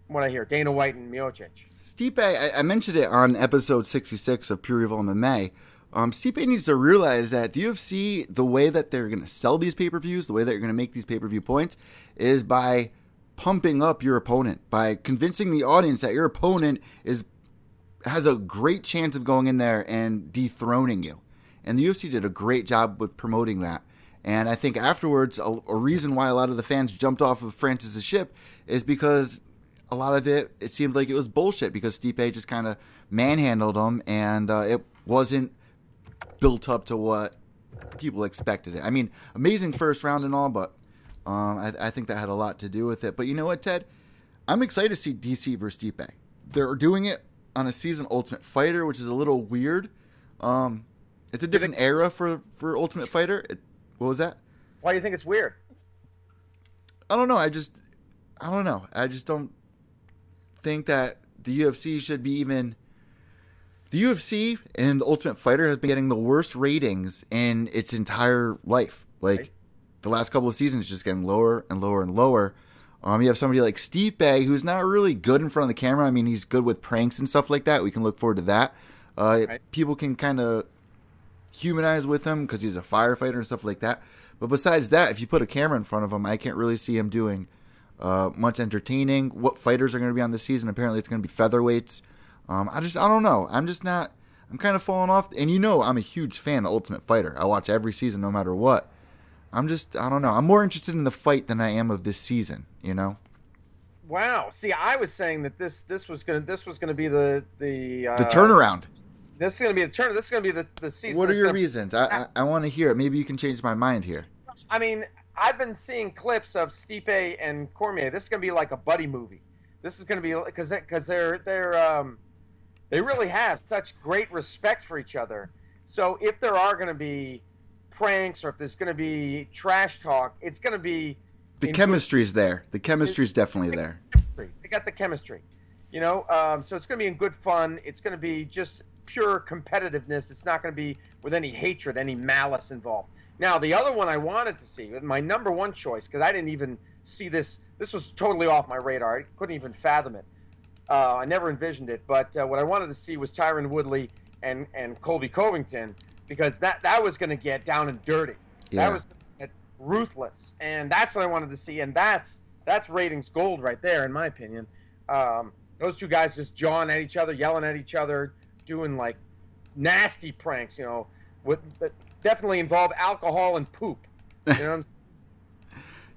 from what I hear, Dana White and Miocic. Stipe, I mentioned it on episode 66 of Pure Evil MMA. Stipe needs to realize that the UFC, the way that they're going to sell these pay-per-views, the way that you're going to make these pay-per-view points, is by pumping up your opponent, by convincing the audience that your opponent has a great chance of going in there and dethroning you. And the UFC did a great job with promoting that. And I think afterwards, a reason why a lot of the fans jumped off of Francis' ship is because a lot of it seemed like it was bullshit because Stipe just kind of manhandled him, and it wasn't built up to what people expected it. I mean, amazing first round and all, but I think that had a lot to do with it. But you know what, Ted? I'm excited to see DC versus Stipe. They're doing it on a season Ultimate Fighter, which is a little weird. It's a different era for Ultimate Fighter. What was that? Why do you think it's weird? I don't know. I don't know. I just don't think that the UFC should be even... The UFC and the Ultimate Fighter has been getting the worst ratings in its entire life. Like, the last couple of seasons, it's just getting lower and lower and lower. You have somebody like Stipe, who's not really good in front of the camera. I mean, he's good with pranks and stuff like that. We can look forward to that. People can kind of humanize with him because he's a firefighter and stuff like that. But besides that, if you put a camera in front of him, I can't really see him doing much entertaining. What fighters are going to be on this season? Apparently, it's going to be featherweights. I don't know. I'm kind of falling off. And I'm a huge fan of Ultimate Fighter. I watch every season no matter what. I don't know. I'm more interested in the fight than I am of this season, Wow. See, I was saying that this was gonna be the turnaround. This is gonna be the turn. This is gonna be the season. What are your reasons? I want to hear it. Maybe you can change my mind here. I mean, I've been seeing clips of Stipe and Cormier. This is gonna be like a buddy movie. This is gonna be because they really have such great respect for each other. So if there are going to be pranks or if there's going to be trash talk, it's going to be... The chemistry's there. The chemistry's definitely there. They got the chemistry. So it's going to be in good fun. It's going to be just pure competitiveness. It's not going to be with any hatred, any malice involved. Now, the other one I wanted to see, my number one choice, because I didn't even see this. This was totally off my radar. I couldn't even fathom it. I never envisioned it, but what I wanted to see was Tyron Woodley and Colby Covington, because that was going to get down and dirty. Yeah. That was ruthless, and that's what I wanted to see, and that's ratings gold right there, in my opinion. those two guys just jawing at each other, yelling at each other, doing like nasty pranks, would definitely involve alcohol and poop.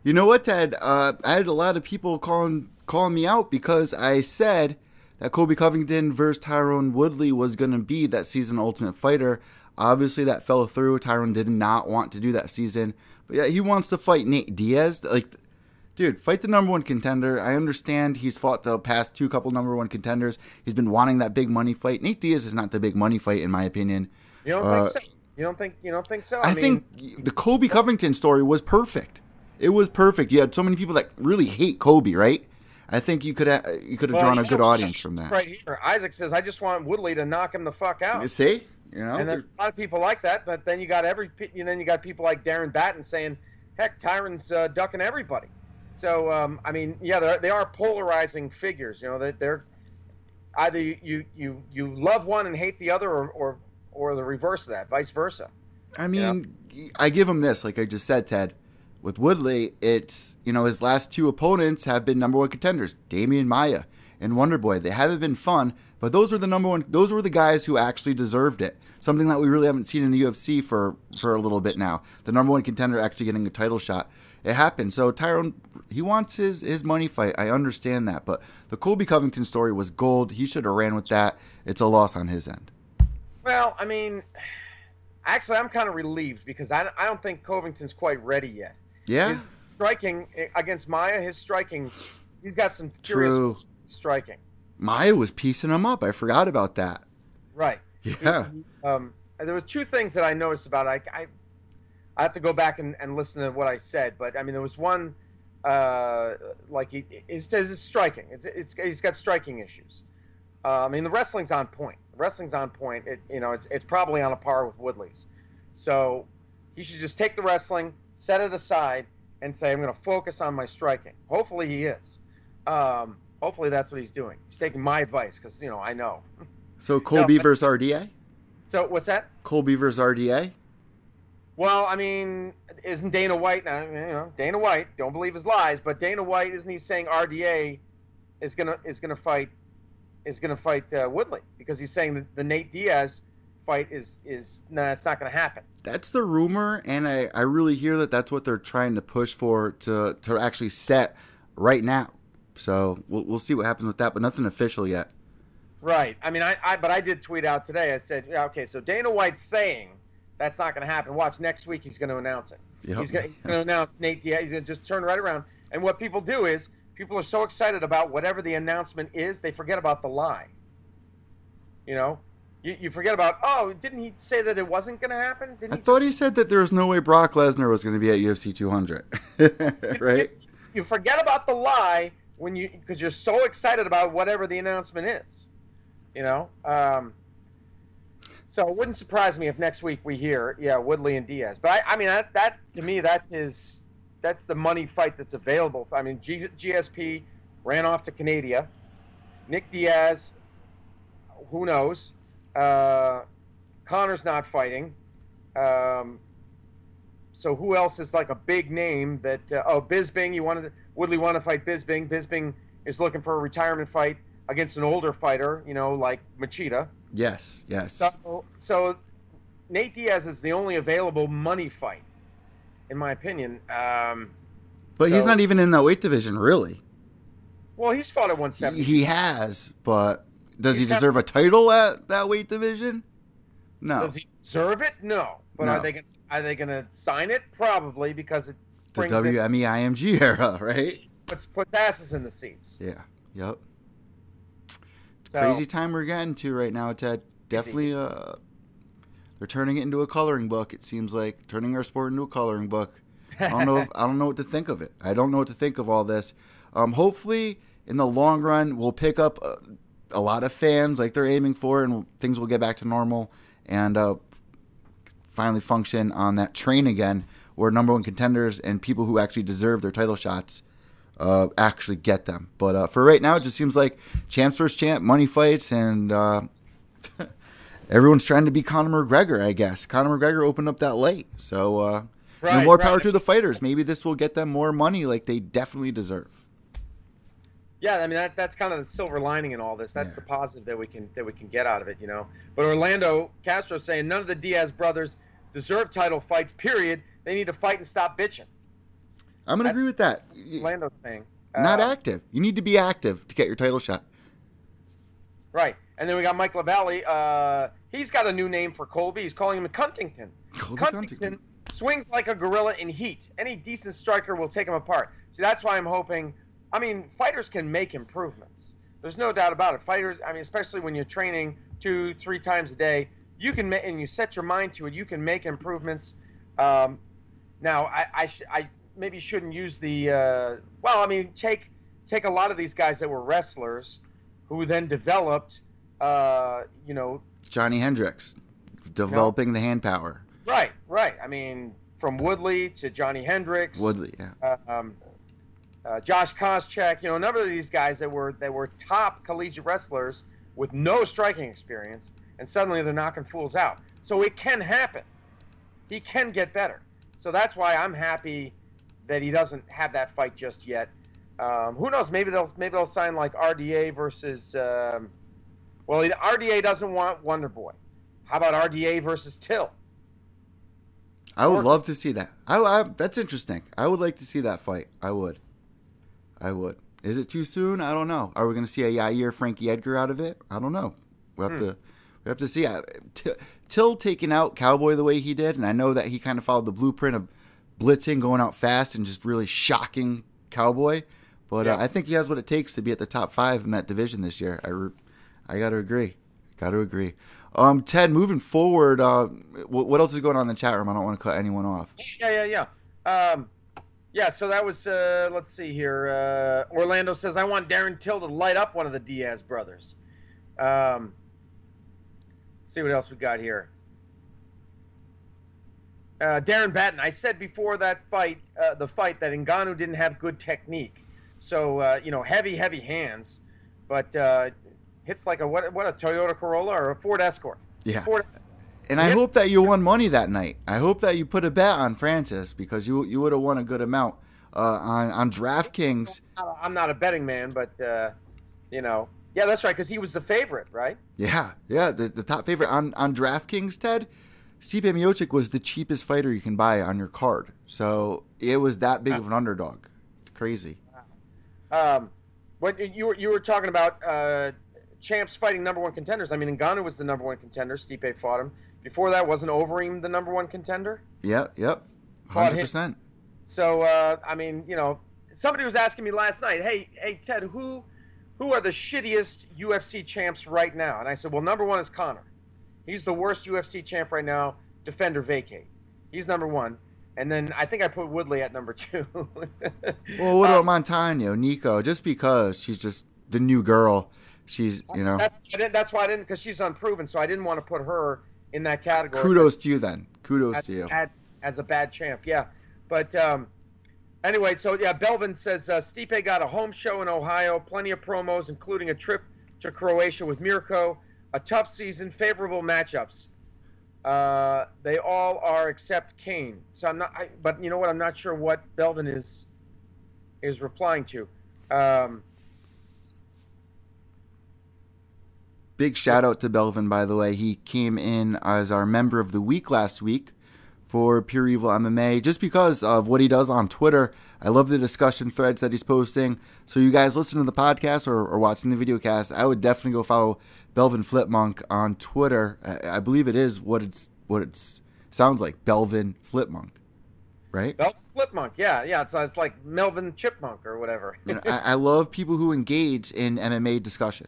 You know what, Ted? I had a lot of people calling me out because I said that Colby Covington versus Tyron Woodley was going to be that season Ultimate Fighter. Obviously, that fell through. Tyron did not want to do that season. But yeah, he wants to fight Nate Diaz. Like, dude, fight the number one contender. I understand he's fought the past couple number one contenders. He's been wanting that big money fight. Nate Diaz is not the big money fight, in my opinion. You don't think so? You don't think so? I mean, think the Colby Covington story was perfect. It was perfect. You had so many people that really hate Colby, right? I think you could have drawn a good audience from that. Right here, Isaac says, "I just want Woodley to knock him the fuck out." You see, and there's a lot of people like that. But then you got you got people like Darren Batten saying, "Heck, Tyron's ducking everybody." So I mean, yeah, they are polarizing figures. They're either you love one and hate the other, or the reverse of that, vice versa. I mean, I give him this, like I just said, Ted. With Woodley, it's, his last two opponents have been number one contenders, Damian Maia and Wonderboy. They haven't been fun, but those were the guys who actually deserved it. Something that we really haven't seen in the UFC for a little bit now. The number one contender actually getting a title shot. It happened. So Tyron, he wants his money fight. I understand that, but the Colby Covington story was gold. He should have ran with that. It's a loss on his end. Well, I mean, actually, I'm kind of relieved because I don't think Covington's quite ready yet. Yeah. His striking against Maia, he's got some serious striking. Maia was piecing him up. I forgot about that. Right. Yeah. There was two things that I noticed about it. I have to go back and listen to what I said, but I mean, there was one, like his striking. He's got striking issues. I mean, the wrestling's on point. It's probably on a par with Woodley's. So he should just take the wrestling, set it aside, and say, I'm going to focus on my striking. Hopefully he is. Hopefully that's what he's doing. He's taking my advice because, I know. So Colby versus RDA? So what's that? Colby versus RDA? Well, I mean, isn't Dana White, Dana White, don't believe his lies, but Dana White, isn't he saying RDA is gonna fight Woodley? Because he's saying that the Nate Diaz fight it's not going to happen. That's the rumor, and I really hear that that's what they're trying to push for to actually set right now. So we'll see what happens with that, but nothing official yet. Right. I mean, but I did tweet out today. I said, yeah, okay, so Dana White's saying that's not going to happen. Watch, next week he's going to announce it. Yep. He's going to announce Nate Diaz. He's going to just turn right around. And what people do is people are so excited about whatever the announcement is, they forget about the lie. You forget about, didn't he say that it wasn't going to happen? I thought he said that there was no way Brock Lesnar was going to be at UFC 200. Right? You forget about the lie because you're so excited about whatever the announcement is. So it wouldn't surprise me if next week we hear, Woodley and Diaz. But I mean, that to me, that's the money fight that's available. I mean, GSP ran off to Canada. Nick Diaz, who knows? Connor's not fighting. So who else is like a big name that? Bisping. Woodley wanted to fight Bisping. Bisping is looking for a retirement fight against an older fighter, like Machida. Yes. So Nate Diaz is the only available money fight, in my opinion. But he's not even in that weight division, really. Well, he's fought at 170. He has, but does he deserve a title at that weight division? No. Does he deserve it? No. But no. Are they gonna sign it? Probably, because it brings the WME IMG era, right? Puts asses in the seats. Yeah. Yep. Crazy time we're getting to right now, Ted. Definitely, they're turning it into a coloring book. It seems like turning our sport into a coloring book. I don't know what to think of it. I don't know what to think of all this. Hopefully, in the long run, we'll pick up a lot of fans like they're aiming for, and things will get back to normal and finally function on that train again, where number one contenders and people who actually deserve their title shots actually get them. But for right now, it just seems like champs versus champ, money fights, and everyone's trying to be Conor McGregor, I guess. Conor McGregor opened up that late. So more power to the fighters. Maybe this will get them more money like they definitely deserve. Yeah, I mean that's kind of the silver lining in all this. That's the positive that we can get out of it, you know. But Orlando Castro saying none of the Diaz brothers deserve title fights. Period. They need to fight and stop bitching. I'm gonna agree with that. Orlando's saying not active. You need to be active to get your title shot. Right, and then we got Mike LaValle. He's got a new name for Colby. He's calling him Cuntington. Cuntington swings like a gorilla in heat. Any decent striker will take him apart. See, that's why I'm hoping. I mean, fighters can make improvements. There's no doubt about it. Fighters, I mean, especially when you're training 2-3 times a day, you can and you set your mind to it. You can make improvements. Now, I maybe shouldn't use the. Well, I mean, take a lot of these guys that were wrestlers, who then developed. You know, Johnny Hendricks, developing the hand power. Right. I mean, from Woodley to Johnny Hendricks. Woodley, yeah. Josh Koscheck, you know, a number of these guys that were top collegiate wrestlers with no striking experience, and suddenly they're knocking fools out. So it can happen. He can get better. So that's why I'm happy that he doesn't have that fight just yet. Who knows? Maybe they'll sign like RDA versus. Well, RDA doesn't want Wonder Boy. How about RDA versus Till? I would love to see that. That's interesting. I would like to see that fight. I would. Is it too soon? I don't know. Are we going to see a Yair Frankie Edgar out of it? I don't know. We have to see. Till taking out Cowboy the way he did, and I know that he kind of followed the blueprint of blitzing, going out fast, and just really shocking Cowboy. But I think he has what it takes to be at the top 5 in that division this year. I got to agree. Ted, moving forward, what else is going on in the chat room? I don't want to cut anyone off. Yeah, so that was, let's see here. Orlando says, I want Darren Till to light up one of the Diaz brothers. See what else we got here. Darren Batten, I said before that fight, the fight, that Ngannou didn't have good technique. So, you know, heavy hands, but hits like what a Toyota Corolla or a Ford Escort. Yeah. And I hope that you won money that night. I hope that you put a bet on Francis, because you would have won a good amount on DraftKings. I'm not a betting man, but you know, yeah, that's right, because he was the favorite, right? Yeah, the top favorite on DraftKings. Ted, Stipe Miocic was the cheapest fighter you can buy on your card, so it was that big of an underdog. It's crazy. What you were talking about, champs fighting number 1 contenders. I mean, Ngannou was the number 1 contender. Stipe fought him. Before that, wasn't Overeem the number 1 contender? Yep, 100%. So, I mean, you know, somebody was asking me last night, hey, Ted, who are the shittiest UFC champs right now? And I said, well, number 1 is Conor. He's the worst UFC champ right now. Defender vacate. He's number 1. And then I think I put Woodley at number 2. Well, what about Montano, Nico? Just because she's just the new girl. She's, you know. That's why I didn't, because she's unproven, so I didn't want to put her in that category. Kudos to you then. Kudos to you. As a bad champ, yeah. But anyway, so yeah, Belvin says Stipe got a home show in Ohio, plenty of promos, including a trip to Croatia with Mirko, a tough season, favorable matchups. They all are except Kane. So I'm not. But you know what? I'm not sure what Belvin is replying to. Big shout out to Belvin, by the way. He came in as our member of the week last week for Pure Evil MMA, just because of what he does on Twitter. I love the discussion threads that he's posting. So you guys listen to the podcast or watching the video cast, I would definitely go follow Belvin Flipmonk on Twitter. I believe it is what it sounds like, Belvin Flipmonk, right? Belvin Flipmonk, yeah. It's like Melvin Chipmunk or whatever. You know, I love people who engage in MMA discussion.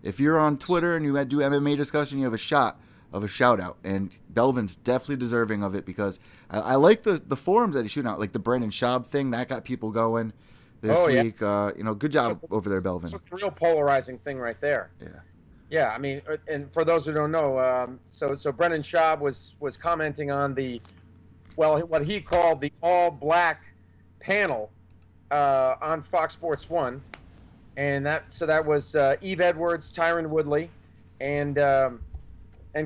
If you're on Twitter and you do MMA discussion, you have a shot of a shout out, and Belvin's definitely deserving of it, because I like the forums that he's shooting out, like the Brendan Schaub thing that got people going this week. You know, good job over there, Belvin. It's a real polarizing thing right there. Yeah. I mean, and for those who don't know, so Brendan Schaub was commenting on what he called the all black panel on Fox Sports 1. And that was Eve Edwards, Tyron Woodley, and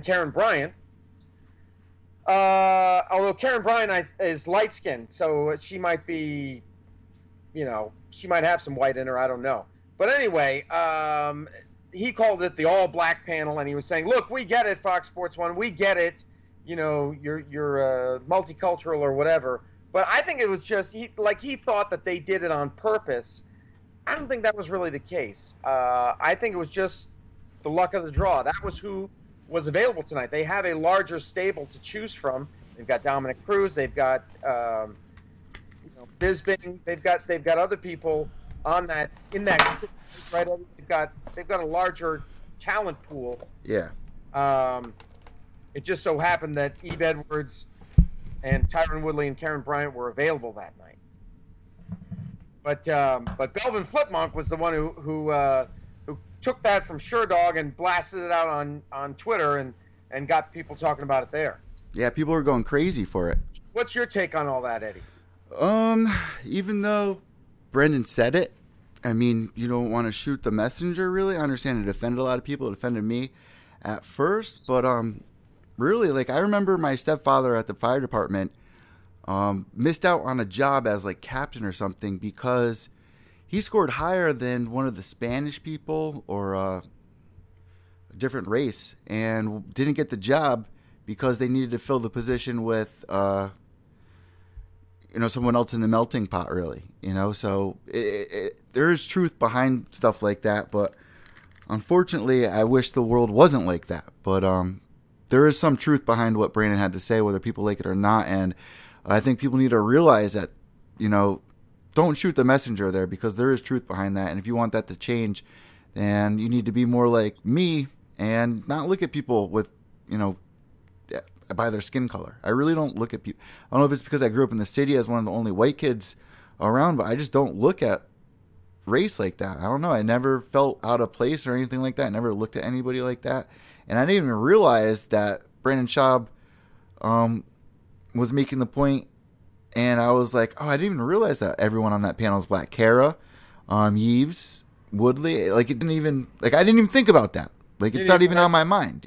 Karen Bryant. Although Karen Bryant is light-skinned, so she might be, you know, she might have some white in her. I don't know. But anyway, he called it the all-black panel, and he was saying, "Look, we get it, Fox Sports 1, we get it. You know, you're multicultural or whatever." But I think it was just he thought that they did it on purpose. I don't think that was really the case. I think it was just the luck of the draw. That was who was available tonight. They have a larger stable to choose from. They've got Dominic Cruz. They've got Bisping. They've got other people on that right. They've got a larger talent pool. Yeah. It just so happened that Eve Edwards and Tyron Woodley and Karen Bryant were available that night. But Belvin Flipmonk was the one who took that from Sherdog and blasted it out on Twitter and got people talking about it there. Yeah, people are going crazy for it. What's your take on all that, Eddie? Even though Brendan said it, I mean, you don't want to shoot the messenger, really. I understand it offended a lot of people. It offended me at first, but really, like, I remember my stepfather at the fire department missed out on a job as like captain or something because he scored higher than one of the Spanish people or a different race and didn't get the job because they needed to fill the position with someone else in the melting pot, really. So there is truth behind stuff like that, but unfortunately I wish the world wasn't like that. But there is some truth behind what Brandon had to say, whether people like it or not, and I think people need to realize that, don't shoot the messenger there because there is truth behind that. And if you want that to change, then you need to be more like me and not look at people with, by their skin color. I really don't look at people. I don't know if it's because I grew up in the city as one of the only white kids around, but I just don't look at race like that. I don't know. I never felt out of place or anything like that. I never looked at anybody like that. And I didn't even realize that Brandon Schaub was making the point, and I was like, oh, I didn't even realize that everyone on that panel is black. Kara, Yves, Woodley, like I didn't even think about that. Like it's not even on my mind,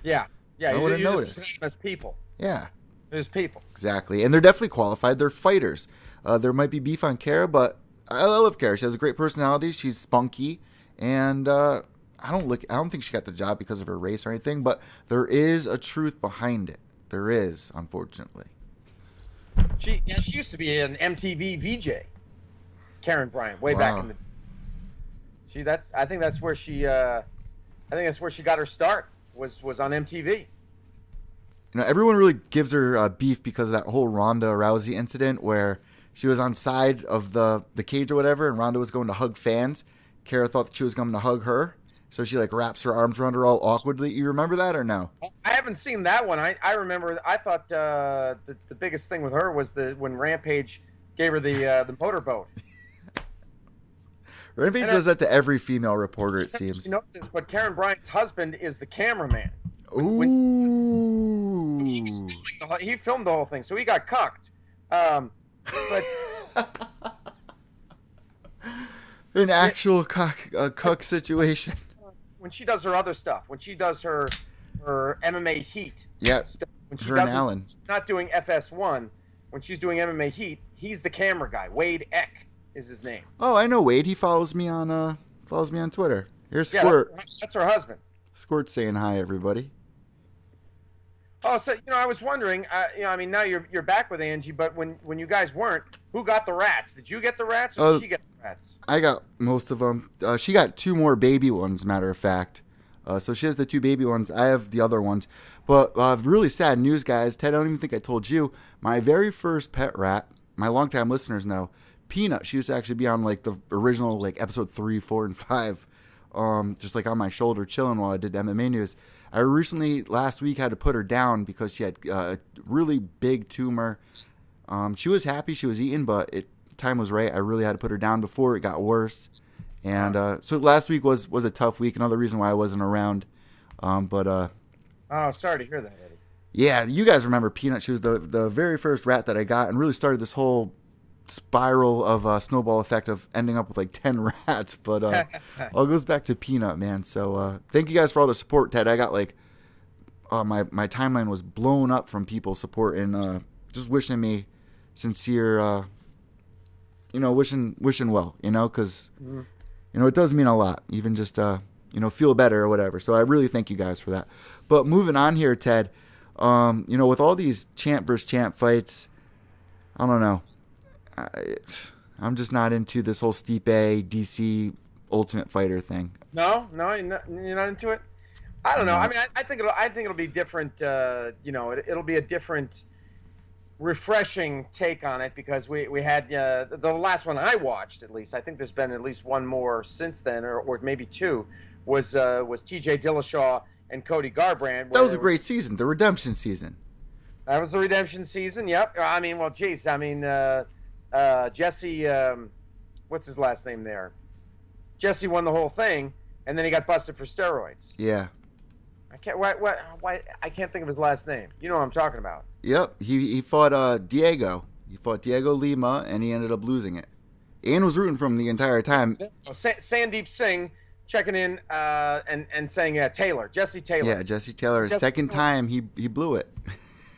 Yeah, I would have noticed. As people. Yeah. There's people. Exactly, and they're definitely qualified. They're fighters. There might be beef on Kara, but I love Kara. She has a great personality. She's spunky, and I don't think she got the job because of her race or anything. But there is a truth behind it. There is, unfortunately. She used to be an MTV VJ, Karen Bryant, way back in the. I think that's where she got her start. Was on MTV. Everyone really gives her beef because of that whole Ronda Rousey incident where she was on side of the cage or whatever, and Ronda was going to hug fans. Kara thought that she was going to hug her, so she like wraps her arms around her all awkwardly. You remember that or no? I haven't seen that one. I remember. I thought the biggest thing with her was when Rampage gave her the motorboat. Rampage does that to every female reporter, it seems. You know, but Karen Bryant's husband is the cameraman. Ooh. He filmed the whole thing, so he got cucked. But an actual cuck situation. When she does her other stuff, when she does her MMA Heat. Yeah. When she her and Alan. Not doing FS1. When she's doing MMA Heat, he's the camera guy. Wade Eck is his name. Oh, I know Wade. He follows me on Twitter. Here's Squirt. Yeah, that's her husband. Squirt saying hi, everybody. Oh, so I was wondering. I mean, now you're back with Angie, but when you guys weren't, who got the rats? Did you get the rats, or did she get the rats? I got most of them. She got 2 more baby ones, matter of fact. So she has the 2 baby ones. I have the other ones. But really sad news, guys. Ted, I don't even think I told you. My very first pet rat, my longtime listeners know, Peanut. She used to actually be on like the original like episode 3, 4, and 5. Just like on my shoulder chilling while I did MMA news. I recently, last week, had to put her down because she had a really big tumor. She was happy she was eating, but time was right. I really had to put her down before it got worse. And so last week was a tough week. Another reason why I wasn't around. Oh, sorry to hear that, Eddie. Yeah, you guys remember Peanut. She was the very first rat that I got and really started this whole spiral of snowball effect of ending up with like 10 rats. But all goes back to Peanut, man. So thank you guys for all the support, Ted. I got like my timeline was blown up from people supporting, just wishing me sincere, wishing well, because it does mean a lot. Even just feel better or whatever. So I really thank you guys for that. But moving on here, Ted, with all these champ versus champ fights, I don't know. I'm just not into this whole Stipe DC Ultimate Fighter thing. No, you're not into it. I don't know. I mean, I think it'll be different. It'll be a different, refreshing take on it because we had the last one I watched, at least. I think there's been at least one more since then, or maybe two. Was T.J. Dillashaw and Cody Garbrandt. That was a great season, the redemption season. That was the redemption season. Yep. I mean, well, geez. I mean, Jesse. What's his last name there? Jesse won the whole thing, and then he got busted for steroids. Yeah. I can't. Why? I can't think of his last name. You know what I'm talking about? Yep. He fought Diego. He fought Diego Lima, and he ended up losing it. And was rooting for him the entire time. Sandeep Singh checking in and saying, Taylor, Jesse Taylor. Yeah, Jesse Taylor. Second time he blew it.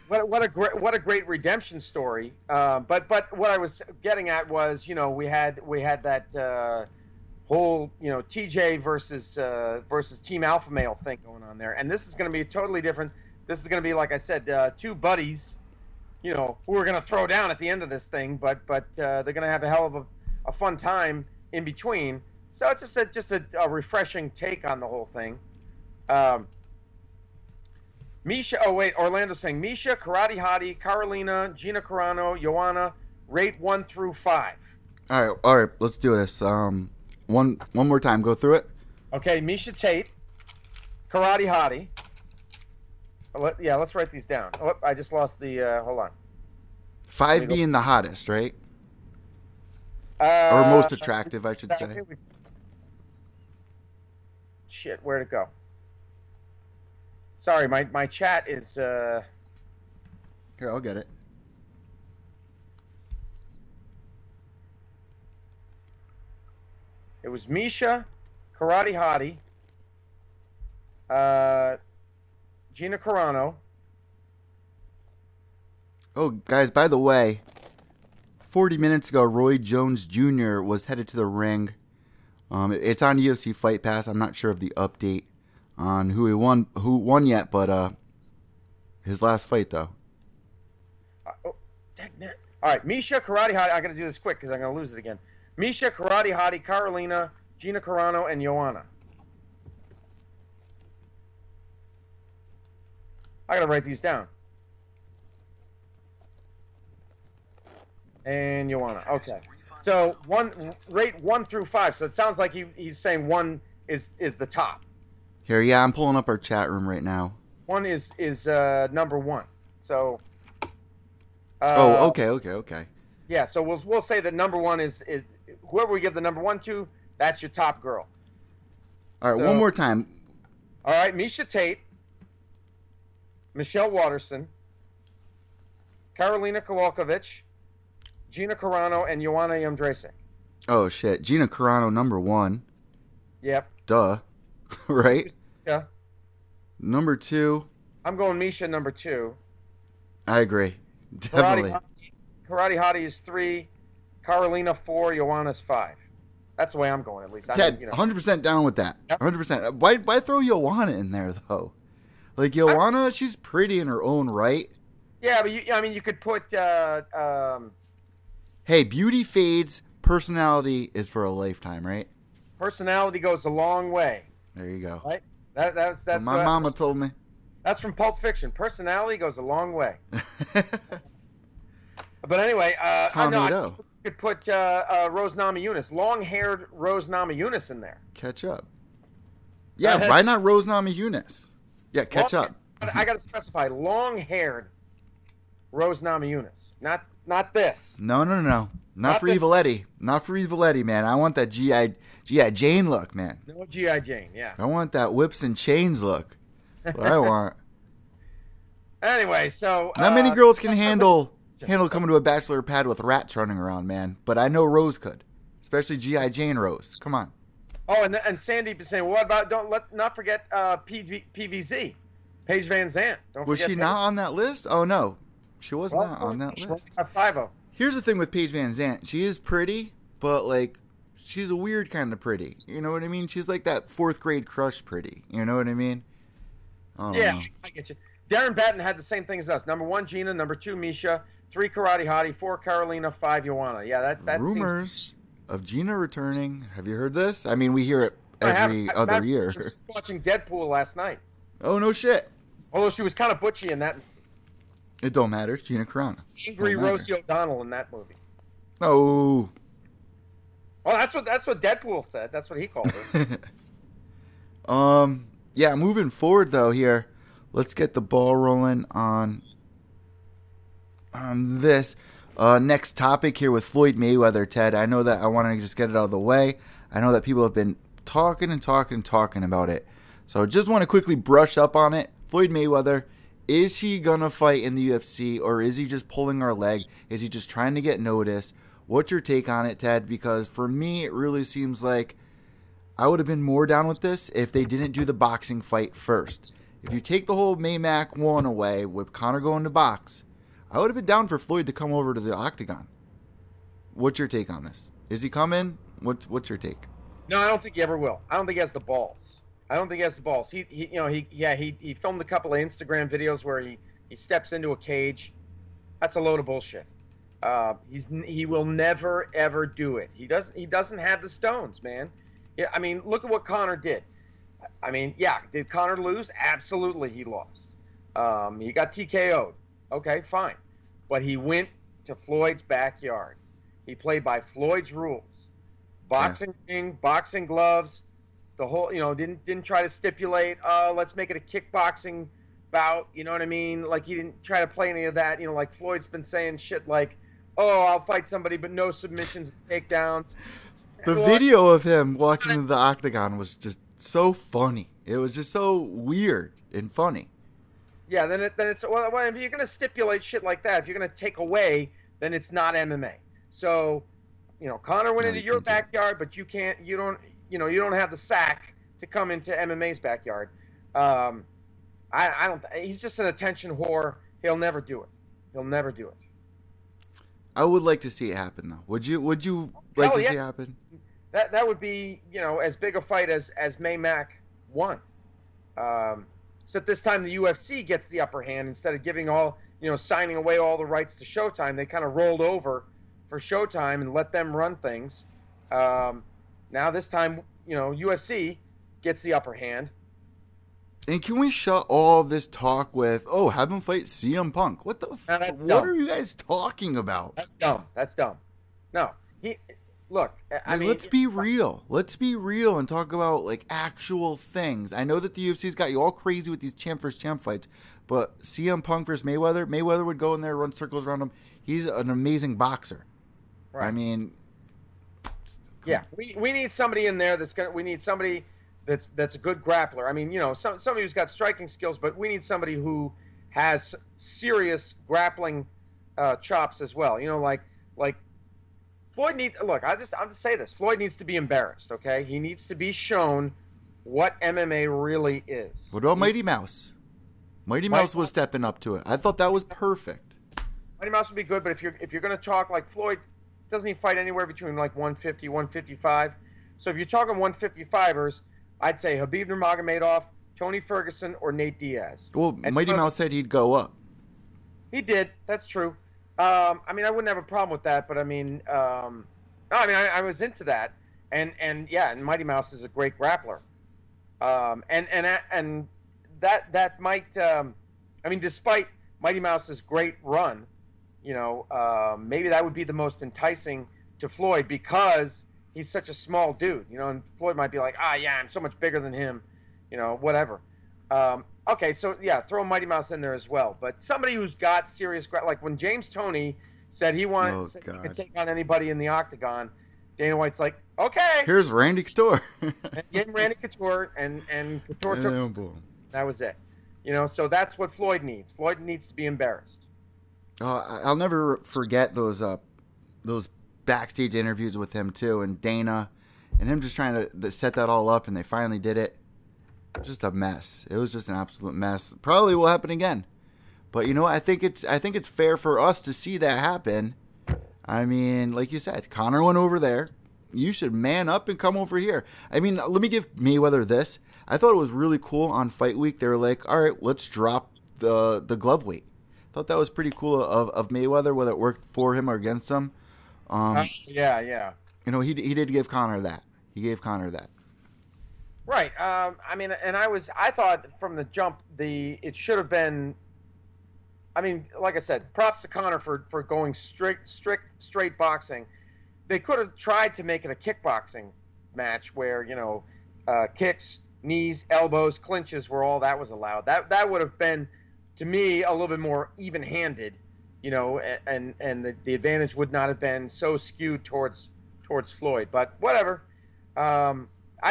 What a great redemption story. But what I was getting at was, we had that whole TJ versus Team Alpha Male thing going on there, and this is going to be totally different. This is going to be, like I said, two buddies, who are going to throw down at the end of this thing, but they're going to have a hell of a fun time in between. So it's just a refreshing take on the whole thing. Misha, Orlando's saying Misha, Karate Hottie, Carolina, Gina Carano, Joanna, rate 1 through 5. All right, let's do this. One more time, go through it. Okay, Misha Tate, Karate Hottie. Let's write these down. Oh, I just lost the. Hold on. 5 being the hottest, right? Or most attractive, I should say. Shit, where'd it go? Sorry, my chat is... Here, I'll get it. It was Misha, Karate Hottie, Gina Carano. Oh, guys, by the way, 40 minutes ago, Roy Jones Jr. was headed to the ring. It's on UFC Fight Pass. I'm not sure of the update on who won yet, but his last fight though. All right, Misha, Karate Hottie. I got to do this quick because I'm gonna lose it again. Misha, Karate Hottie, Carolina, Gina Carano, and Joanna. I got to write these down. And Joanna. Okay. So rate 1 through 5. So it sounds like he's saying 1 is the top. Here, yeah, I'm pulling up our chat room right now. 1 is number 1. So. Okay. Yeah, so we'll say that number 1 is whoever we give the number 1 to. That's your top girl. All right, one more time. All right, Misha Tate, Michelle Watterson, Karolina Kowalkiewicz, Gina Carano, and Joanna Jędrzejczyk. Oh, shit. Gina Carano, number 1. Yep. Duh. Right? Yeah. Number 2. I'm going Misha, number 2. I agree. Definitely. Karate Hottie is 3. Carolina 4. Joanna's 5. That's the way I'm going, at least. Ted, 100% down with that. 100%. Why throw Joanna in there, though? Like, Joanna, she's pretty in her own right. Yeah, but you could put... Hey, beauty fades. Personality is for a lifetime, right? Personality goes a long way. There you go. Right? That's what my mama told me. That's from Pulp Fiction. Personality goes a long way. But anyway, you could put Rose Namajunas, long-haired Rose Namajunas in there. Catch up. Yeah, why not Rose Namajunas? Yeah, catch up. I got to specify long-haired Rose Namajunas, not this. No. Not for Evil Eddie. Not for Evil Eddie, man. I want that G.I. Jane look, man. No G.I. Jane, yeah. I want that whips and chains look. That's what I want. Anyway, so... Not many girls can handle coming to a bachelor pad with rats running around, man. But I know Rose could. Especially G.I. Jane Rose. Come on. Oh, and Sandeep is saying, what about... Not forget PVZ. Paige Van Zandt. Was she not on that list? Oh, no. She was not on that list. 5-0. Here's the thing with Paige Van Zandt. She is pretty, but, like, she's a weird kind of pretty. You know what I mean? She's like that 4th grade crush pretty. You know what I mean? Yeah, I get you. Darren Batten had the same thing as us. Number 1, Gina. Number 2, Misha. 3, Karate Hottie. 4, Carolina. 5, Joanna. Yeah, that rumors of Gina returning. Have you heard this? I mean, we hear it every other year. I was just watching Deadpool last night. Oh, no shit. Although she was kind of butchy in that. It don't matter. It's Gina Carano. Angry Rosie O'Donnell in that movie. Oh. Well, that's what Deadpool said. That's what he called her. Yeah, moving forward though here, let's get the ball rolling on this next topic here with Floyd Mayweather, Ted. I know that I want to just get it out of the way. I know that people have been talking about it. So just want to quickly brush up on it. Floyd Mayweather, is he going to fight in the UFC, or is he just pulling our leg? Is he just trying to get noticed? What's your take on it, Ted? Because for me, it really seems like I would have been more down with this if they didn't do the boxing fight first. If you take the whole Maymac one away with Conor going to box, I would have been down for Floyd to come over to the octagon. What's your take on this? Is he coming? What's your take? No, I don't think he ever will. I don't think he has the balls. He filmed a couple of Instagram videos where he steps into a cage. That's a load of bullshit. He will never ever do it. He doesn't have the stones, man. Yeah, I mean, look at what Conor did. I mean, yeah, did Conor lose? Absolutely, he lost. He got TKO'd. Okay, fine. But he went to Floyd's backyard. He played by Floyd's rules. Boxing ring, boxing gloves, the whole, didn't try to stipulate, let's make it a kickboxing bout, you know what I mean? Like, he didn't try to play any of that, like Floyd's been saying shit like, oh, I'll fight somebody, but no submissions, takedowns. The video of him walking into the octagon was just so funny. It was just so weird and funny. Yeah, then it's well, if you're gonna stipulate shit like that, if you're gonna take away, then it's not MMA. So, Conor went into your backyard, but you don't have the sack to come into MMA's backyard. I don't. He's just an attention whore. He'll never do it. I would like to see it happen, though. Would you like to see it happen? That would be, as big a fight as Maymac won. Except this time the UFC gets the upper hand instead of giving signing away all the rights to Showtime. They kind of rolled over for Showtime and let them run things. Now this time, UFC gets the upper hand. And can we shut all this talk with, have him fight CM Punk? What the fuck? What are you guys talking about? That's dumb. No. Let's be real. Let's be real and talk about, actual things. I know that the UFC's got you all crazy with these champ versus champ fights, but CM Punk versus Mayweather would go in there, run circles around him. He's an amazing boxer. Right. I mean... Yeah, we need somebody in there we need somebody that's a good grappler. I mean, somebody who's got striking skills, but we need somebody who has serious chops as well. Like Floyd needs. Look, I'll just say this: Floyd needs to be embarrassed. Okay, he needs to be shown what MMA really is. What about Mighty Mouse? Mighty Mouse was stepping up to it. I thought that was perfect. Mighty Mouse would be good, but if you're going to talk like Floyd, doesn't he fight anywhere between 150, 155? So if you're talking 155ers, I'd say Khabib Nurmagomedov, Tony Ferguson, or Nate Diaz. Well, Mighty Mouse said he'd go up. He did. That's true. I wouldn't have a problem with that, but I was into that, and Mighty Mouse is a great grappler, and that might, despite Mighty Mouse's great run, maybe that would be the most enticing to Floyd because he's such a small dude, and Floyd might be like, I'm so much bigger than him, whatever. Okay, so yeah, throw Mighty Mouse in there as well, but somebody who's got serious, like when James Toney said he could take on anybody in the octagon, Dana White's like, okay. Here's Randy Couture. And gave him Randy Couture, and Couture took boom. That was it. So that's what Floyd needs. Floyd needs to be embarrassed. I'll never forget those backstage interviews with him too, and Dana, and him just trying to set that all up, and they finally did it. Just a mess. It was just an absolute mess. Probably will happen again, but I think it's fair for us to see that happen. I mean, like you said, Conor went over there, you should man up and come over here. I mean, let me give Mayweather this. I thought it was really cool on Fight Week. They were like, all right, let's drop the glove weight. I thought that was pretty cool of Mayweather, whether it worked for him or against him. Yeah. You know, he did give Conor that. He gave Conor that. Right. I mean, and I thought from the jump, it should have been. I mean, like I said, props to Conor for going straight boxing. They could have tried to make it a kickboxing match where, you know, kicks, knees, elbows, clinches were all that was allowed. That would have been, to me, a little bit more even-handed, you know, and the advantage would not have been so skewed towards Floyd. But whatever. I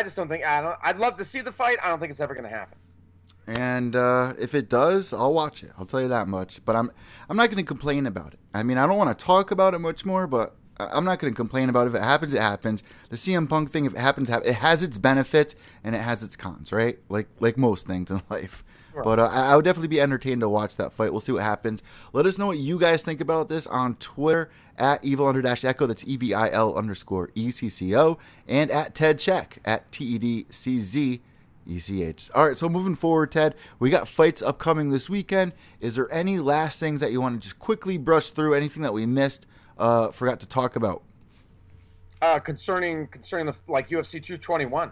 just don't think I'd love to see the fight. I don't think it's ever going to happen. And if it does, I'll watch it. I'll tell you that much. But I'm not going to complain about it. I mean, I don't want to talk about it much more, but I'm not going to complain about it. If it happens, it happens. The CM Punk thing, if it happens, it has its benefits and it has its cons, right? Like most things in life. Sure. But I would definitely be entertained to watch that fight. We'll see what happens. Let us know what you guys think about this on Twitter at Evil_Echo. That's EVIL_ECCO. And at Ted Czech at TEDCZ. ECH. All right, so moving forward, Ted, we got fights upcoming this weekend. Is there any last things that you want to just quickly brush through? Anything that we missed, forgot to talk about? Concerning the UFC 221.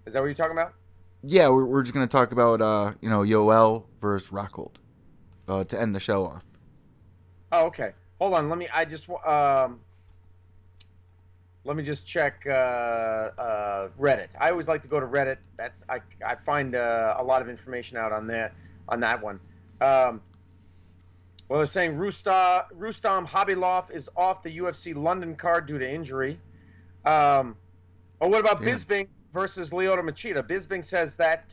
Is that what you're talking about? Yeah, we're just going to talk about Yoel versus Rockhold to end the show off. Oh, okay. Hold on. Let me just check Reddit. I always like to go to Reddit. I find a lot of information out on that one. Well, they're saying Rustam Khabilov is off the UFC London card due to injury. What about Bisping versus Lyoto Machida? Bisping says that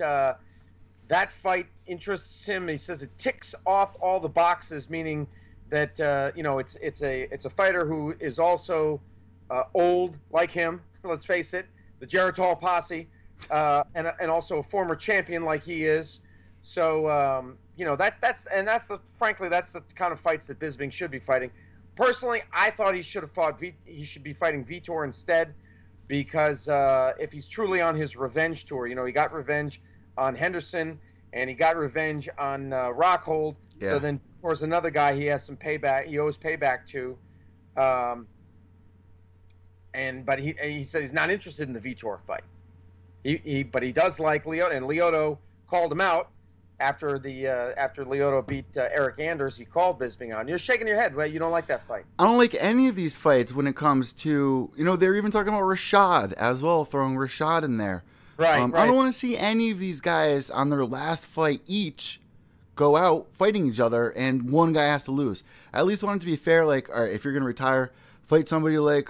that fight interests him. He says it ticks off all the boxes, meaning that it's a fighter who is also old like him, let's face it, the Geritol posse, and also a former champion like he is. So frankly that's the kind of fights that Bisping should be fighting. Personally, I thought he should be fighting Vitor instead, because if he's truly on his revenge tour, he got revenge on Henderson and he got revenge on Rockhold. Yeah. So then, of course, another guy he has some payback. He owes payback to. But he said he's not interested in the Vitor fight. But he does like Lyoto, and Lyoto called him out after Lyoto beat Eric Anders. He called Bisping on. You're shaking your head, right? You don't like that fight. I don't like any of these fights when it comes to, they're even talking about Rashad as well, throwing Rashad in there. Right. I don't want to see any of these guys on their last fight each go out fighting each other, and one guy has to lose. I at least want it to be fair. Like, all right, if you're going to retire, fight somebody like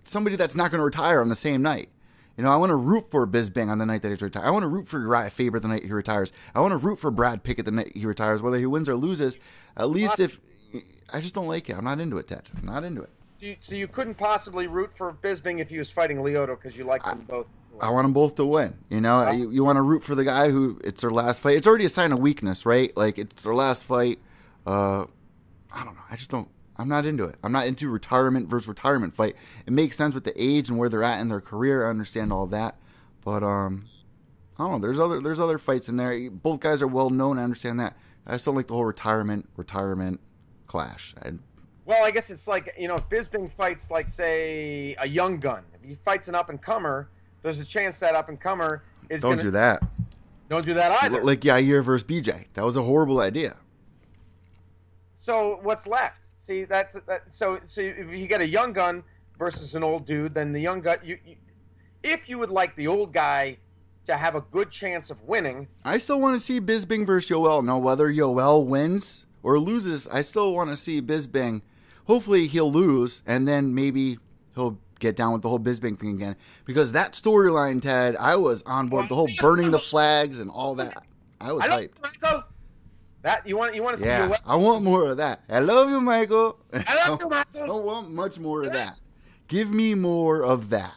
somebody that's not going to retire on the same night. I want to root for Bisping on the night that he's retired. I want to root for Uriah Faber the night he retires. I want to root for Brad Pickett the night he retires, whether he wins or loses. At least if I just don't like it. I'm not into it, Ted. I'm not into it. So you couldn't possibly root for Bisping if he was fighting Lyoto because you like them both. I want them both to win. You want to root for the guy who it's their last fight. It's already a sign of weakness, right? Like, it's their last fight. I don't know. I just don't. I'm not into it. I'm not into retirement versus retirement fight. It makes sense with the age and where they're at in their career. I understand all that, but I don't know. There's other fights in there. Both guys are well known. I understand that. I just don't like the whole retirement clash. Well, I guess it's like, if Bisping fights, like, say, a young gun. If he fights an up and comer, there's a chance that up and comer is. Don't do that. Don't do that either. Like Yair versus BJ. That was a horrible idea. So what's left? See, so if you get a young gun versus an old dude, then the young gun, if you would like the old guy to have a good chance of winning. I still want to see Bisping versus Yoel. Now, whether Yoel wins or loses, I still want to see Bisping. Hopefully he'll lose, and then maybe he'll get down with the whole Bisping thing again. Because that storyline, Ted, I was on board. The whole burning the flags and all that. I was hyped. That you want to see? Yeah, I want more of that. I love you, Michael. I love you, Michael. I don't want much more of that. Give me more of that.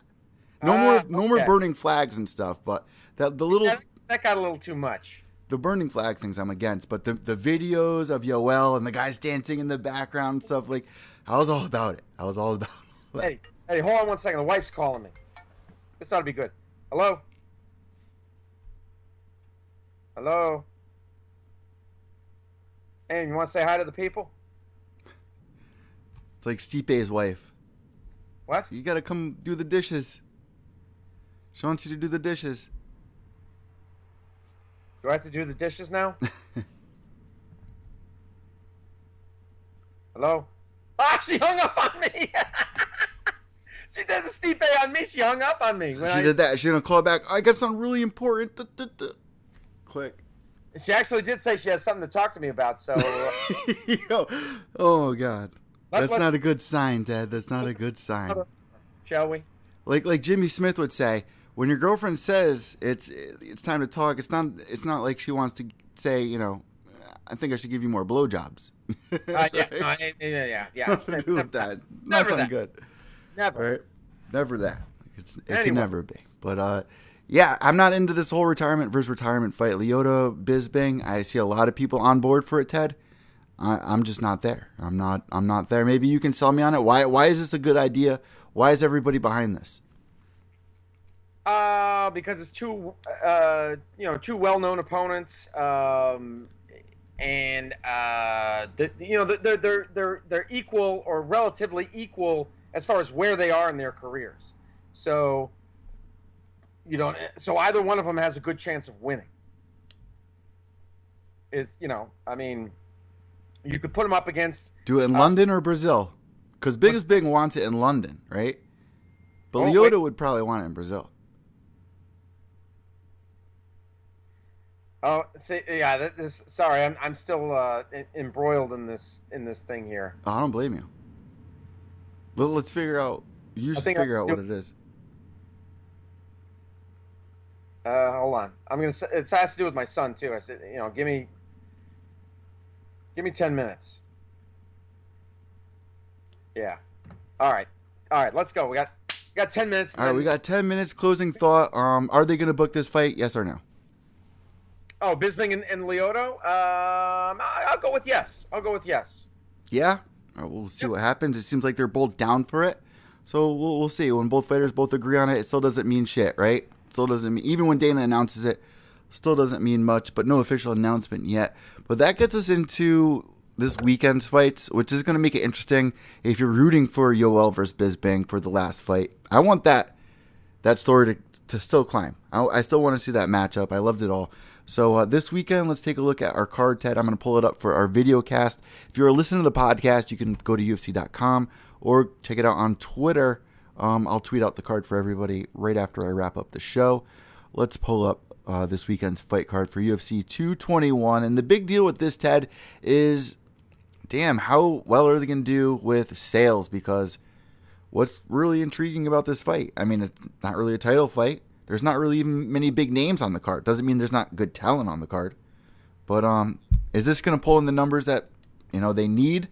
No more burning flags and stuff. But that got a little too much. The burning flag things I'm against, but the videos of Yoel and the guys dancing in the background and stuff, like, I was all about it. I was all about it. Hey, hold on one second. The wife's calling me. This ought to be good. Hello? Hello? Hey, you want to say hi to the people? It's like Stipe's wife. What? You got to come do the dishes. She wants you to do the dishes. Do I have to do the dishes now? Hello? Ah, she hung up on me. She did the Stipe on me. She hung up on me. She did that. She didn't call back. I got something really important. Click. She actually did say she has something to talk to me about. So. Oh God, that's not a good sign, Ted. That's not a good sign. Shall we? Like Jimmy Smith would say, when your girlfriend says it's time to talk, it's not like she wants to say, you know, I think I should give you more blowjobs. Yeah. Nothing to do with that. Not something good. Never. Right? Never that. It can never be. But yeah, I'm not into this whole retirement versus retirement fight. Lyoto, Bisping, I see a lot of people on board for it, Ted. I'm just not there. I'm not there. Maybe you can sell me on it. Why is this a good idea? Why is everybody behind this? Because it's two well-known opponents, and they're equal or relatively equal as far as where they are in their careers. So either one of them has a good chance of winning. You could put them up against. Do it in London or Brazil? Because Bisping wants it in London, right? But Lyoto would probably want it in Brazil. Oh, see, yeah. Sorry, I'm still embroiled in this thing here. Oh, I don't blame you. Let's figure out. You should figure out what it is. Hold on. It has to do with my son too. I said, give me 10 minutes. Yeah. All right. Let's go. We got 10 minutes. All right. We got 10 minutes. Closing thought. Are they going to book this fight? Yes or no? Oh, Bisping and Lyoto? I'll go with yes. Yeah? All right, we'll see what happens. It seems like they're both down for it. So we'll see. When both fighters both agree on it, it still doesn't mean shit, right? Still doesn't mean, even when Dana announces it, still doesn't mean much, but no official announcement yet. But that gets us into this weekend's fights, which is going to make it interesting if you're rooting for Yoel versus Bisping for the last fight. I want that story to still climb. I still want to see that matchup. I loved it all. So this weekend, let's take a look at our card, Ted. I'm going to pull it up for our video cast. If you're listening to the podcast, you can go to UFC.com or check it out on Twitter. I'll tweet out the card for everybody right after I wrap up the show. Let's pull up this weekend's fight card for UFC 221. And the big deal with this, Ted, is, damn, how well are they going to do with sales? Because what's really intriguing about this fight? I mean, it's not really a title fight. There's not really even many big names on the card. Doesn't mean there's not good talent on the card. But is this going to pull in the numbers that they need?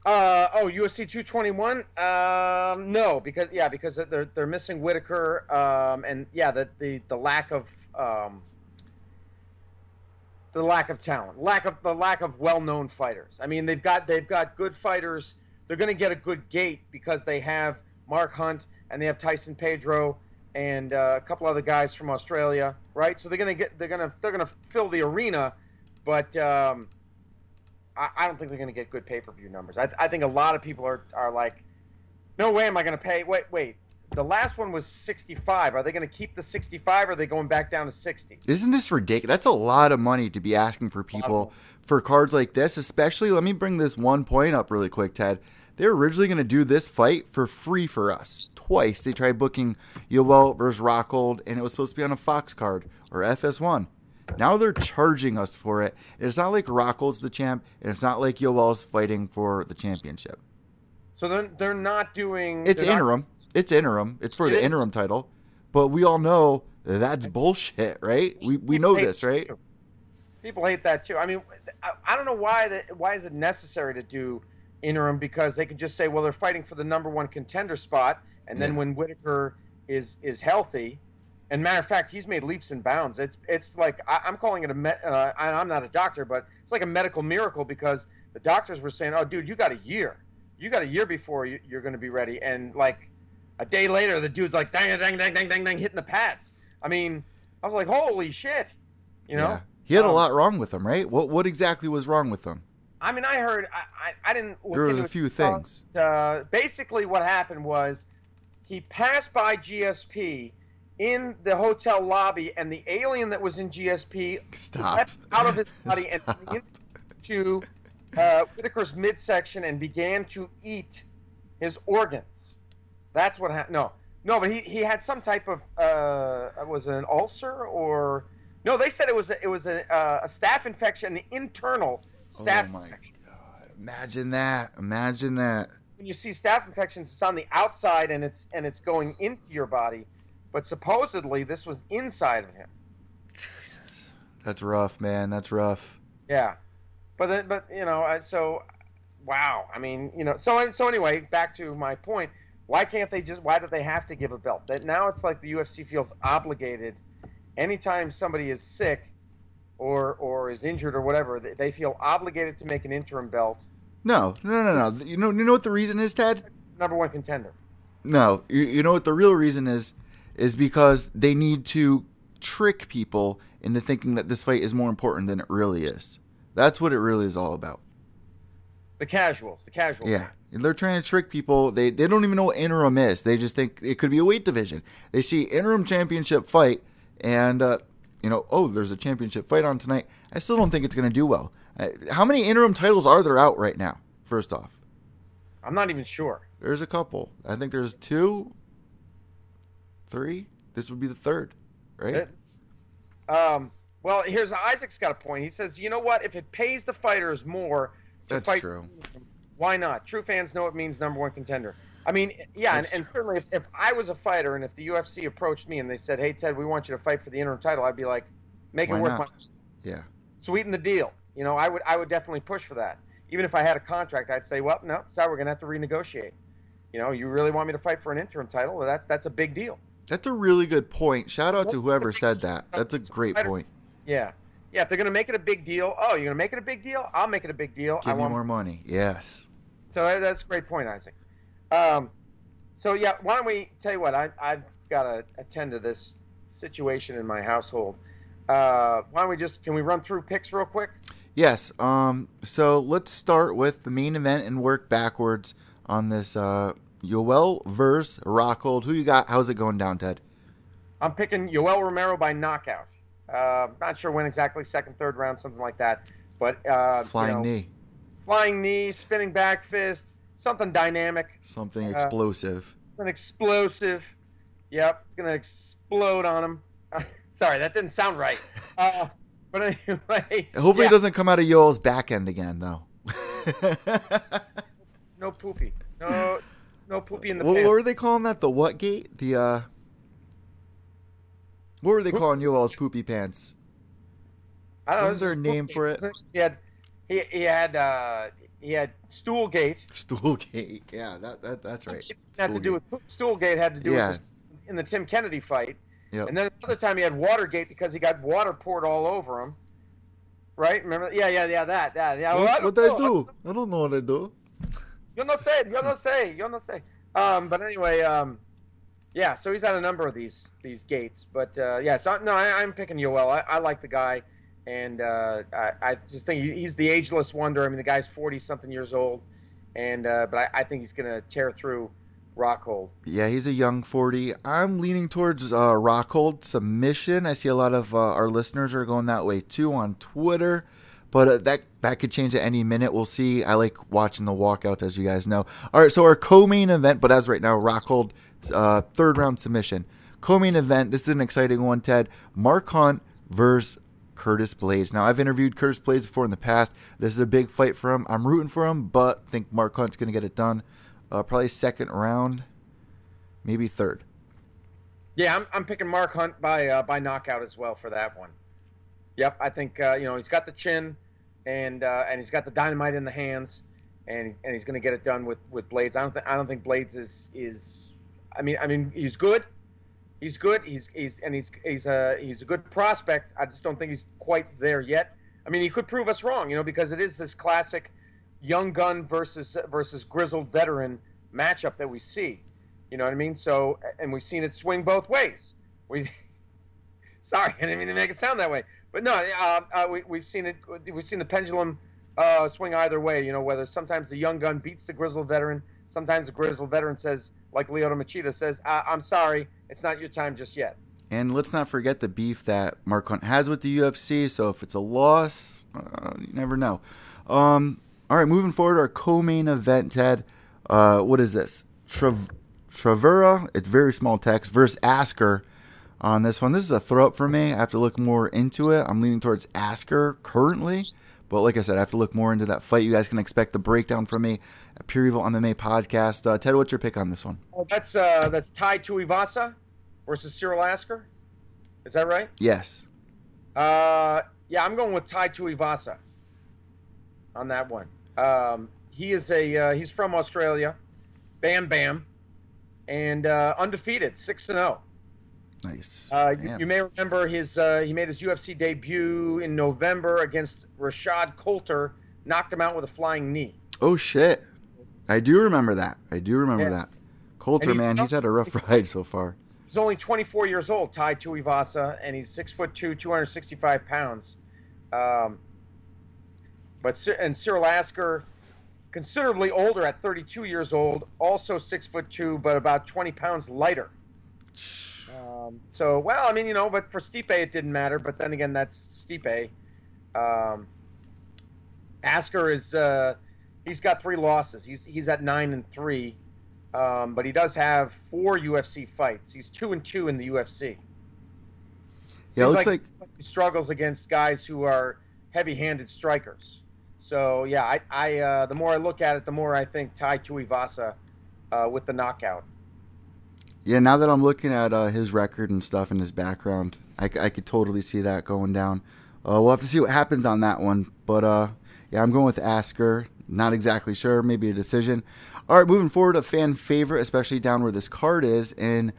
UFC 221? No, because they're missing Whitaker, and the lack of talent, the lack of well-known fighters. I mean, they've got good fighters. They're going to get a good gate because they have Mark Hunt and they have Tyson Pedro and a couple other guys from Australia, right? So they're gonna fill the arena, but I don't think they're gonna get good pay-per-view numbers. I think a lot of people are like, no way am I gonna pay. Wait. The last one was 65. Are they gonna keep the 65? Or are they going back down to 60? Isn't this ridiculous? That's a lot of money to be asking for people for cards like this. Especially, let me bring this one point up really quick, Ted. They were originally going to do this fight for free for us. Twice they tried booking Yoel versus Rockhold, and it was supposed to be on a Fox card or FS1. Now they're charging us for it. It's not like Rockhold's the champ, and it's not like Yoel's fighting for the championship. So they're not doing... It's interim. It's interim. It's for the interim title. But we all know that's bullshit, right? We know this, right? People hate that too. I mean, I don't know why is it necessary to do interim, because they could just say, well, they're fighting for the #1 contender spot, and then when Whitaker is healthy, and matter of fact, he's made leaps and bounds. It's like, I'm calling it I'm not a doctor, but it's like a medical miracle, because the doctors were saying, oh, dude, you got a year. you got a year before you're going to be ready. And like a day later, the dude's like, dang, dang, dang, dang, dang, dang, hitting the pads. I mean, I was like, holy shit, you know? Yeah. He had a lot wrong with him, right? What exactly was wrong with him? I mean, I heard, I didn't look There was into a few it, things. Basically, what happened was he passed by GSP in the hotel lobby, and the alien that was in GSP leapt out of his body and into Whitaker's midsection and began to eat his organs. That's what happened. No, but he had some type of was it an ulcer or no? They said it was a staph infection, an internal staph infection. God! Imagine that! Imagine that. When you see staph infections, it's on the outside and it's going into your body, but supposedly this was inside of him. Jesus, that's rough, man. That's rough. Yeah, but you know, so wow. I mean, you know, so anyway, back to my point. Why can't they why do they have to give a belt? That now it's like the UFC feels obligated anytime somebody is sick or is injured or whatever, they feel obligated to make an interim belt. No. You know what the reason is, Ted? Number one contender. No, you know what the real reason is because they need to trick people into thinking that this fight is more important than it really is. That's what it really is all about. The casuals. Yeah. They're trying to trick people. They don't even know what interim is. They just think it could be a weight division. They see interim championship fight and, there's a championship fight on tonight. I still don't think it's going to do well. How many interim titles are there out right now, first off? I'm not even sure. There's a couple. I think there's 2, 3. This would be the third, right? Well, here's Isaac's got a point. He says, you know what? If it pays the fighters more to That's fight, true. Why not? True fans know it means number one contender. I mean, yeah, and certainly if I was a fighter and if the UFC approached me and they said, hey, Ted, we want you to fight for the interim title, I'd be like, make it worth my Yeah. Sweeten the deal. You know, I would definitely push for that. Even if I had a contract, I'd say, well, no, sorry, we're going to have to renegotiate. You know, you really want me to fight for an interim title? Well, that's a big deal. That's a really good point. Shout out to whoever said that. That's a great point. Yeah. Yeah, if they're going to make it a big deal, you're going to make it a big deal? I'll make it a big deal. Give me more money. Yes. So that's a great point, Isaac. So, yeah, why don't we tell you what? I've got to attend to this situation in my household. Why don't we can we run through picks real quick? Yes. So let's start with the main event and work backwards on this Yoel versus Rockhold. Who you got? How's it going down, Ted? I'm picking Yoel Romero by knockout. Not sure when exactly, second, third round, something like that. But flying knee. Flying knee, spinning back fist, something dynamic. Something explosive. An explosive. Yep, it's going to explode on him. Sorry, that didn't sound right. But anyway. Hopefully it doesn't come out of Yoel's back end again, though. No poopy. No poopy in the pants. What were they calling that? The what gate? What were they calling Yoel's poopy pants? I don't know. Wasn't there a name for it? He had Stoolgate. Stoolgate. Yeah, that's right. Stoolgate had to do with in the Tim Kennedy fight. Yep. And then another time he had Watergate because he got water poured all over him. Right? Remember? Yeah, that. Yeah. What did I do? I don't know what I do. Yo no sé. But anyway, yeah, so he's had a number of these gates. But, I'm picking Yoel. I like the guy. And I just think he's the ageless wonder. I mean, the guy's 40-something years old. And but I think he's going to tear through Rockhold. Yeah, he's a young 40. I'm leaning towards Rockhold submission. I see a lot of our listeners are going that way too on Twitter, but that could change at any minute. We'll see. I like watching the walkouts, as you guys know. All right, so our co-main event, but as right now, Rockhold third round submission. Co-main event. This is an exciting one, Ted. Mark Hunt versus Curtis Blaydes. Now, I've interviewed Curtis Blaydes before in the past. This is a big fight for him. I'm rooting for him, but think Mark Hunt's going to get it done. Probably second round, maybe third. Yeah, I'm picking Mark Hunt by knockout as well for that one. Yep, I think he's got the chin, and he's got the dynamite in the hands, and he's going to get it done with Blaydes. I don't think Blaydes is. I mean he's good. He's good. He's a good prospect. I just don't think he's quite there yet. I mean, he could prove us wrong, because it is this classic young gun versus grizzled veteran matchup that we see. You know what I mean? So, and we've seen it swing both ways. Sorry, I didn't mean to make it sound that way, but no, we've seen it. We've seen the pendulum swing either way. You know, whether sometimes the young gun beats the grizzled veteran, sometimes the grizzled veteran says, like Lyoto Machida says, "I'm sorry, it's not your time just yet." And let's not forget the beef that Mark Hunt has with the UFC. So if it's a loss, you never know. All right, moving forward, our co-main event, Ted. What is this? Travera, it's very small text, versus Asker on this one. This is a throw-up for me. I have to look more into it. I'm leaning towards Asker currently. But like I said, I have to look more into that fight. You guys can expect the breakdown from me at Pure Evil MMA podcast. Ted, what's your pick on this one? Oh, that's Tai Tuivasa versus Cyril Asker. Is that right? Yes. Yeah, I'm going with Tai Tuivasa on that one. He's from Australia. Bam Bam. And undefeated, 6-0. Nice. You may remember he made his UFC debut in November against Rashad Coulter, knocked him out with a flying knee. Oh shit! I do remember that. That. Coulter, man, he's had a rough ride so far. He's only 24 years old, Tai Tuivasa, and he's 6'2", 265 pounds. And Cyril Asker, considerably older at 32 years old, also 6'2", but about 20 pounds lighter. But for Stipe it didn't matter. But then again, that's Stipe. Asker is he's got 3 losses. He's at 9-3, but he does have 4 UFC fights. He's 2-2 in the UFC. Yeah, it looks like he struggles against guys who are heavy-handed strikers. So yeah, I the more I look at it, the more I think Tai Tuivasa with the knockout. Yeah, now that I'm looking at his record and stuff and his background, I could totally see that going down. We'll have to see what happens on that one. But, yeah, I'm going with Asker. Not exactly sure. Maybe a decision. All right, moving forward, a fan favorite, especially down where this card is in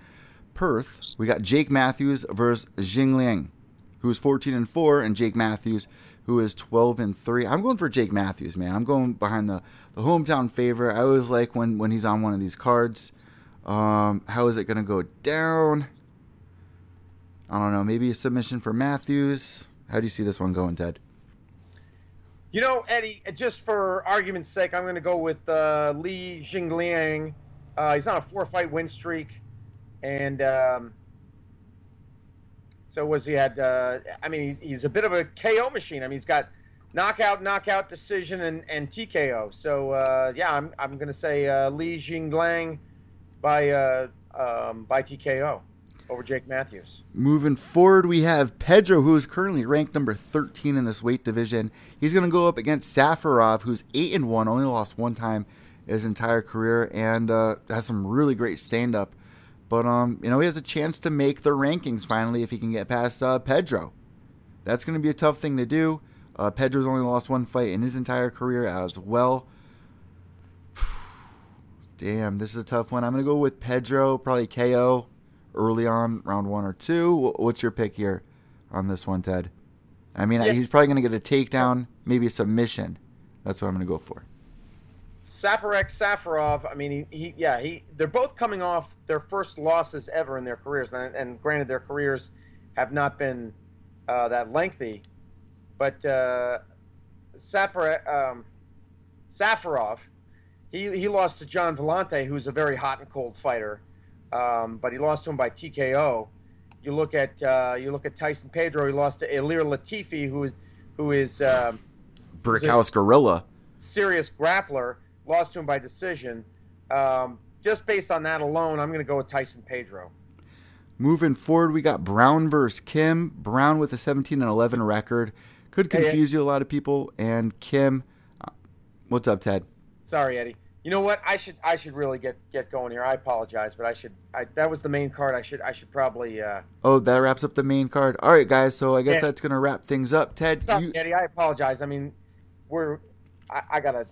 Perth. We got Jake Matthews versus Jing Liang, who is 14-4, and Jake Matthews, who is 12-3. I'm going for Jake Matthews, man. I'm going behind the hometown favorite. I always like when he's on one of these cards. How is it going to go down? I don't know. Maybe a submission for Matthews. How do you see this one going, Ted? You know, Eddie, just for argument's sake, I'm going to go with Li Jingliang. He's on a 4-fight win streak. And so was he had, he's a bit of a KO machine. I mean, he's got knockout, decision, and TKO. So, yeah, I'm going to say Li Jingliang by TKO over Jake Matthews. Moving forward, we have Pedro, who is currently ranked number 13 in this weight division. He's going to go up against Safarov, who's 8-1, only lost 1 time his entire career, and has some really great stand-up. But, he has a chance to make the rankings finally if he can get past Pedro. That's going to be a tough thing to do. Pedro's only lost 1 fight in his entire career as well. Damn, this is a tough one. I'm going to go with Pedro, probably KO early on, round 1 or 2. What's your pick here on this one, Ted? I mean, he's probably going to get a takedown, maybe a submission. That's what I'm going to go for. Safarov, I mean, they're both coming off their first losses ever in their careers. And granted, their careers have not been that lengthy. But Safarov, he lost to John Vellante, who's a very hot and cold fighter, but he lost to him by TKO. You look at Tyson Pedro. He lost to Ilir Latifi, who is Brickhouse Gorilla, serious grappler. Lost to him by decision. Just based on that alone, I'm going to go with Tyson Pedro. Moving forward, we got Brown versus Kim. Brown with a 17-11 record. Could confuse you, a lot of people. And Kim, what's up, Ted? Sorry, Eddie. You know what? I should really get going here. I apologize, but that was the main card. I should probably. Oh, that wraps up the main card. All right, guys. So I guess that's gonna wrap things up. Ted, Eddie, I apologize. I mean, I gotta.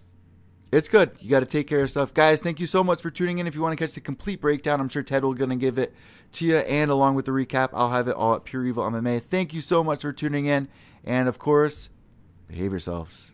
It's good. You got to take care of yourself. Guys, thank you so much for tuning in. If you want to catch the complete breakdown, I'm sure Ted will going to give it to you. And along with the recap, I'll have it all at Pure Evil MMA. Thank you so much for tuning in. And, of course, behave yourselves.